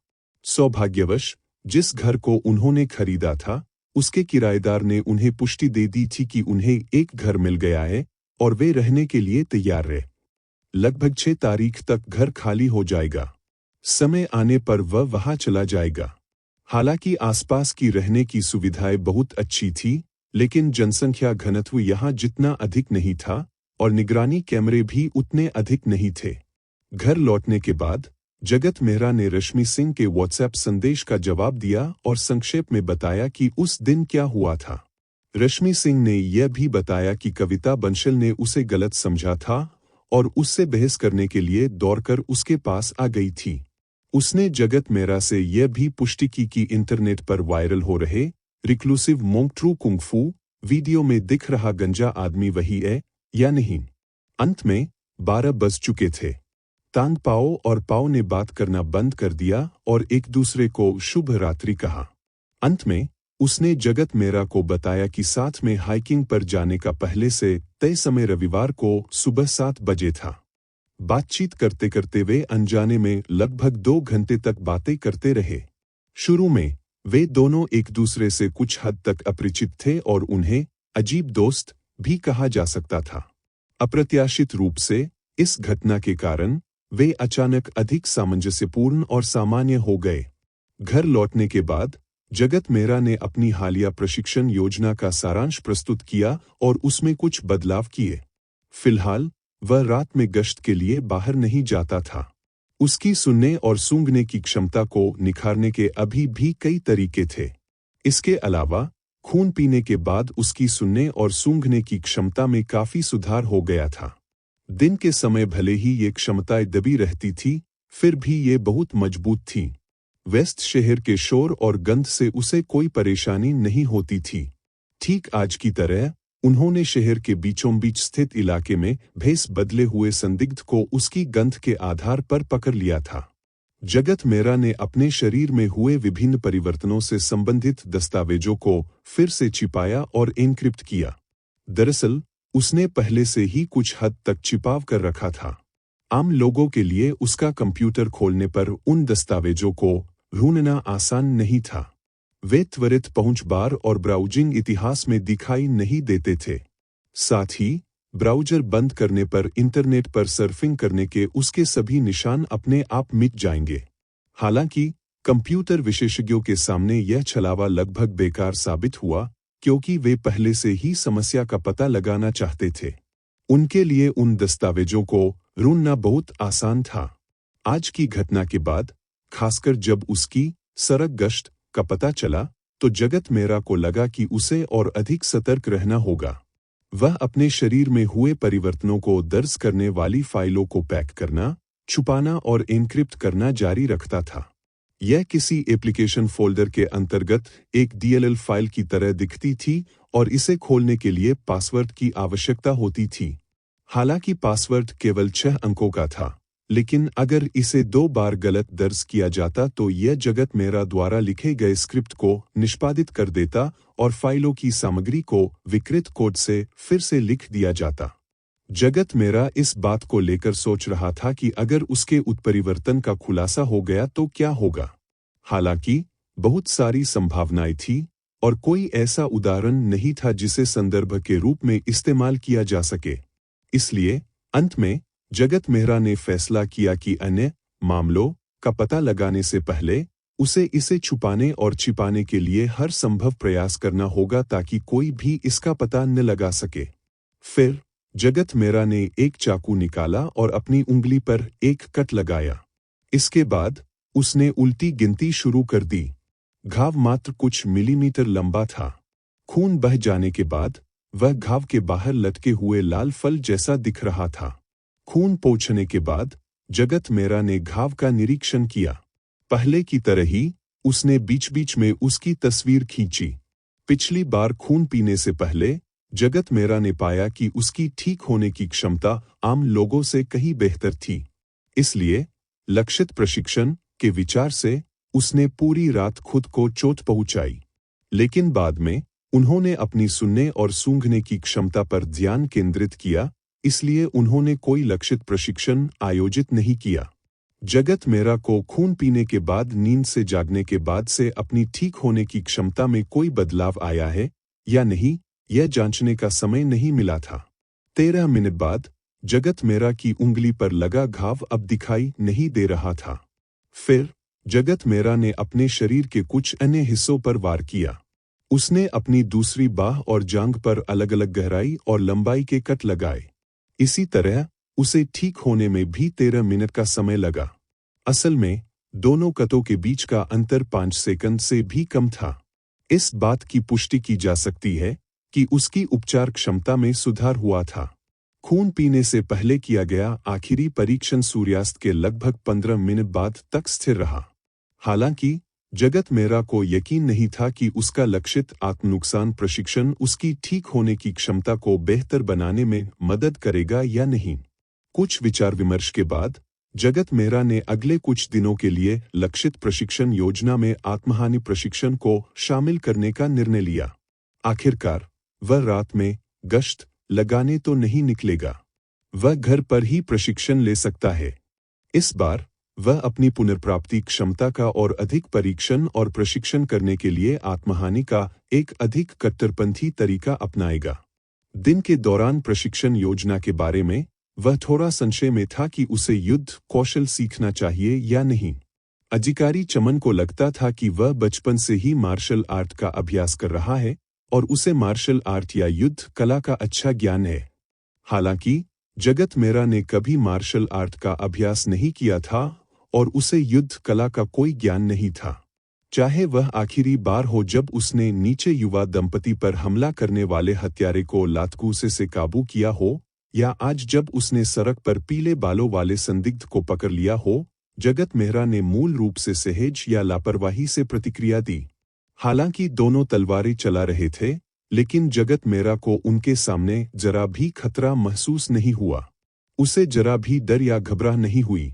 सौभाग्यवश जिस घर को उन्होंने खरीदा था, उसके किराएदार ने उन्हें पुष्टि दे दी थी कि उन्हें एक घर मिल गया है और वे रहने के लिए तैयार रहे। लगभग 6 तारीख तक घर खाली हो जाएगा। समय आने पर वह वहां चला जाएगा। हालांकि आसपास की रहने की सुविधाएं बहुत अच्छी थी, लेकिन जनसंख्या घनत्व यहाँ जितना अधिक नहीं था और निगरानी कैमरे भी उतने अधिक नहीं थे। घर लौटने के बाद जगत मेहरा ने रश्मि सिंह के व्हाट्सएप संदेश का जवाब दिया और संक्षेप में बताया कि उस दिन क्या हुआ था। रश्मि सिंह ने यह भी बताया कि कविता बंसल ने उसे गलत समझा था और उससे बहस करने के लिए दौड़कर उसके पास आ गई थी। उसने जगत मेहरा से यह भी पुष्टि की कि इंटरनेट पर वायरल हो रहे रिक्लूसिव मोंक ट्रू कुंग फू वीडियो में दिख रहा गंजा आदमी वही है या नहीं। अंत में 12 बज चुके थे। तांग पाओ और पाओ ने बात करना बंद कर दिया और एक दूसरे को शुभ रात्रि कहा। अंत में उसने जगत मेहरा को बताया कि साथ में हाइकिंग पर जाने का पहले से तय समय रविवार को सुबह 7 बजे था। बातचीत करते करते वे अनजाने में लगभग 2 घंटे तक बातें करते रहे। शुरू में वे दोनों एक दूसरे से कुछ हद तक अपरिचित थे और उन्हें अजीब दोस्त भी कहा जा सकता था। अप्रत्याशित रूप से इस घटना के कारण वे अचानक अधिक सामंजस्यपूर्ण और सामान्य हो गए। घर लौटने के बाद जगत मेहरा ने अपनी हालिया प्रशिक्षण योजना का सारांश प्रस्तुत किया और उसमें कुछ बदलाव किए। फिलहाल वह रात में गश्त के लिए बाहर नहीं जाता था। उसकी सुनने और सूंघने की क्षमता को निखारने के अभी भी कई तरीके थे। इसके अलावा खून पीने के बाद उसकी सुनने और सूंघने की क्षमता में काफी सुधार हो गया था। दिन के समय भले ही ये क्षमताएं दबी रहती थी, फिर भी ये बहुत मजबूत थी। वेस्ट शहर के शोर और गंध से उसे कोई परेशानी नहीं होती थी। ठीक आज की तरह उन्होंने शहर के बीचों बीच स्थित इलाके में भेस बदले हुए संदिग्ध को उसकी गंध के आधार पर पकड़ लिया था। जगत मेहरा ने अपने शरीर में हुए विभिन्न परिवर्तनों से संबंधित दस्तावेजों को फिर से छिपाया और एन्क्रिप्ट किया। दरअसल उसने पहले से ही कुछ हद तक छिपाव कर रखा था। आम लोगों के लिए उसका कंप्यूटर खोलने पर उन दस्तावेजों को ढूंढना आसान नहीं था। वे त्वरित पहुंच बार और ब्राउजिंग इतिहास में दिखाई नहीं देते थे। साथ ही ब्राउज़र बंद करने पर इंटरनेट पर सर्फिंग करने के उसके सभी निशान अपने आप मिट जाएंगे। हालांकि कंप्यूटर विशेषज्ञों के सामने यह छलावा लगभग बेकार साबित हुआ, क्योंकि वे पहले से ही समस्या का पता लगाना चाहते थे। उनके लिए उन दस्तावेजों को ढूंढना बहुत आसान था। आज की घटना के बाद, खासकर जब उसकी सड़क गश्त का पता चला, तो जगत मेहरा को लगा कि उसे और अधिक सतर्क रहना होगा। वह अपने शरीर में हुए परिवर्तनों को दर्ज करने वाली फाइलों को पैक करना, छुपाना और एन्क्रिप्ट करना जारी रखता था। यह किसी एप्लीकेशन फोल्डर के अंतर्गत एक DLL फाइल की तरह दिखती थी और इसे खोलने के लिए पासवर्ड की आवश्यकता होती थी। हालांकि पासवर्ड केवल 6 अंकों का था, लेकिन अगर इसे 2 बार गलत दर्ज किया जाता तो यह जगत मेहरा द्वारा लिखे गए स्क्रिप्ट को निष्पादित कर देता और फाइलों की सामग्री को विकृत कोड से फिर से लिख दिया जाता। जगत मेहरा इस बात को लेकर सोच रहा था कि अगर उसके उत्परिवर्तन का खुलासा हो गया तो क्या होगा। हालांकि बहुत सारी संभावनाएं थी और कोई ऐसा उदाहरण नहीं था जिसे संदर्भ के रूप में इस्तेमाल किया जा सके। इसलिए अंत में जगत मेहरा ने फैसला किया कि अन्य मामलों का पता लगाने से पहले उसे इसे छुपाने और छिपाने के लिए हर संभव प्रयास करना होगा ताकि कोई भी इसका पता न लगा सके। फिर जगत मेहरा ने एक चाकू निकाला और अपनी उंगली पर एक कट लगाया। इसके बाद उसने उल्टी गिनती शुरू कर दी। घाव मात्र कुछ मिलीमीटर लंबा था। खून बह जाने के बाद वह घाव के बाहर लटके हुए लाल फल जैसा दिख रहा था। खून पोंछने के बाद जगत मेहरा ने घाव का निरीक्षण किया। पहले की तरह ही उसने बीच बीच में उसकी तस्वीर खींची। पिछली बार खून पीने से पहले जगत मेहरा ने पाया कि उसकी ठीक होने की क्षमता आम लोगों से कहीं बेहतर थी। इसलिए लक्षित प्रशिक्षण के विचार से उसने पूरी रात खुद को चोट पहुंचाई। लेकिन बाद में उन्होंने अपनी सुनने और सूंघने की क्षमता पर ध्यान केंद्रित किया, इसलिए उन्होंने कोई लक्षित प्रशिक्षण आयोजित नहीं किया। जगत मेहरा को खून पीने के बाद नींद से जागने के बाद से अपनी ठीक होने की क्षमता में कोई बदलाव आया है या नहीं, यह जांचने का समय नहीं मिला था। 13 मिनट बाद जगत मेहरा की उंगली पर लगा घाव अब दिखाई नहीं दे रहा था। फिर जगत मेहरा ने अपने शरीर के कुछ अन्य हिस्सों पर वार किया। उसने अपनी दूसरी बाह और जांघ पर अलग अलग गहराई और लंबाई के कट लगाए। इसी तरह उसे ठीक होने में भी 13 मिनट का समय लगा। असल में दोनों कटों के बीच का अंतर 5 सेकंड से भी कम था। इस बात की पुष्टि की जा सकती है कि उसकी उपचार क्षमता में सुधार हुआ था। खून पीने से पहले किया गया आखिरी परीक्षण सूर्यास्त के लगभग 15 मिनट बाद तक स्थिर रहा। हालांकि जगत मेहरा को यकीन नहीं था कि उसका लक्षित आत्म-नुकसान प्रशिक्षण उसकी ठीक होने की क्षमता को बेहतर बनाने में मदद करेगा या नहीं। कुछ विचार विमर्श के बाद जगत मेहरा ने अगले कुछ दिनों के लिए लक्षित प्रशिक्षण योजना में आत्महानि प्रशिक्षण को शामिल करने का निर्णय लिया। आखिरकार वह रात में गश्त लगाने तो नहीं निकलेगा। वह घर पर ही प्रशिक्षण ले सकता है। इस बार वह अपनी पुनर्प्राप्ति क्षमता का और अधिक परीक्षण और प्रशिक्षण करने के लिए आत्महानि का एक अधिक कट्टरपंथी तरीका अपनाएगा। दिन के दौरान प्रशिक्षण योजना के बारे में वह थोड़ा संशय में था कि उसे युद्ध कौशल सीखना चाहिए या नहीं। अधिकारी चमन को लगता था कि वह बचपन से ही मार्शल आर्ट का अभ्यास कर रहा है और उसे मार्शल आर्ट या युद्ध कला का अच्छा ज्ञान है। हालांकि जगत मेहरा ने कभी मार्शल आर्ट का अभ्यास नहीं किया था और उसे युद्ध कला का कोई ज्ञान नहीं था। चाहे वह आखिरी बार हो जब उसने नीचे युवा दंपति पर हमला करने वाले हत्यारे को लातकूसे से काबू किया हो, या आज जब उसने सड़क पर पीले बालों वाले संदिग्ध को पकड़ लिया हो, जगत मेहरा ने मूल रूप से सहज या लापरवाही से प्रतिक्रिया दी। हालांकि दोनों तलवारें चला रहे थे, लेकिन जगत मेहरा को उनके सामने जरा भी खतरा महसूस नहीं हुआ। उसे जरा भी डर या घबराहट नहीं हुई।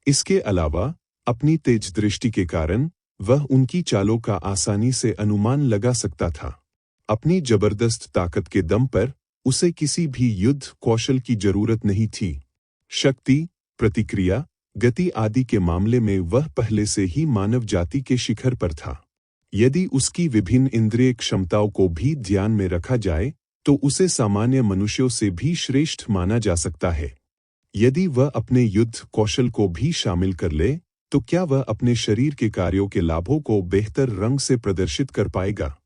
इसके अलावा अपनी तेज दृष्टि के कारण वह उनकी चालों का आसानी से अनुमान लगा सकता था। अपनी जबरदस्त ताकत के दम पर उसे किसी भी युद्ध कौशल की जरूरत नहीं थी। शक्ति, प्रतिक्रिया, गति आदि के मामले में वह पहले से ही मानव जाति के शिखर पर था। यदि उसकी विभिन्न इंद्रिय क्षमताओं को भी ध्यान में रखा जाए तो उसे सामान्य मनुष्यों से भी श्रेष्ठ माना जा सकता है। यदि वह अपने युद्ध कौशल को भी शामिल कर ले तो क्या वह अपने शरीर के कार्यों के लाभों को बेहतर रंग से प्रदर्शित कर पाएगा?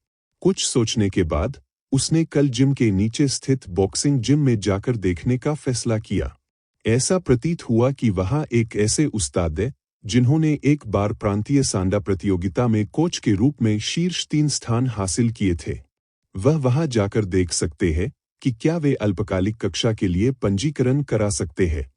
कुछ सोचने के बाद उसने कल जिम के नीचे स्थित बॉक्सिंग जिम में जाकर देखने का फैसला किया। ऐसा प्रतीत हुआ कि वहां एक ऐसे उस्ताद है जिन्होंने एक बार प्रांतीय सांडा प्रतियोगिता में कोच के रूप में शीर्ष 3 स्थान हासिल किए थे। वह वहां जाकर देख सकते हैं कि क्या वे अल्पकालिक कक्षा के लिए पंजीकरण करा सकते हैं।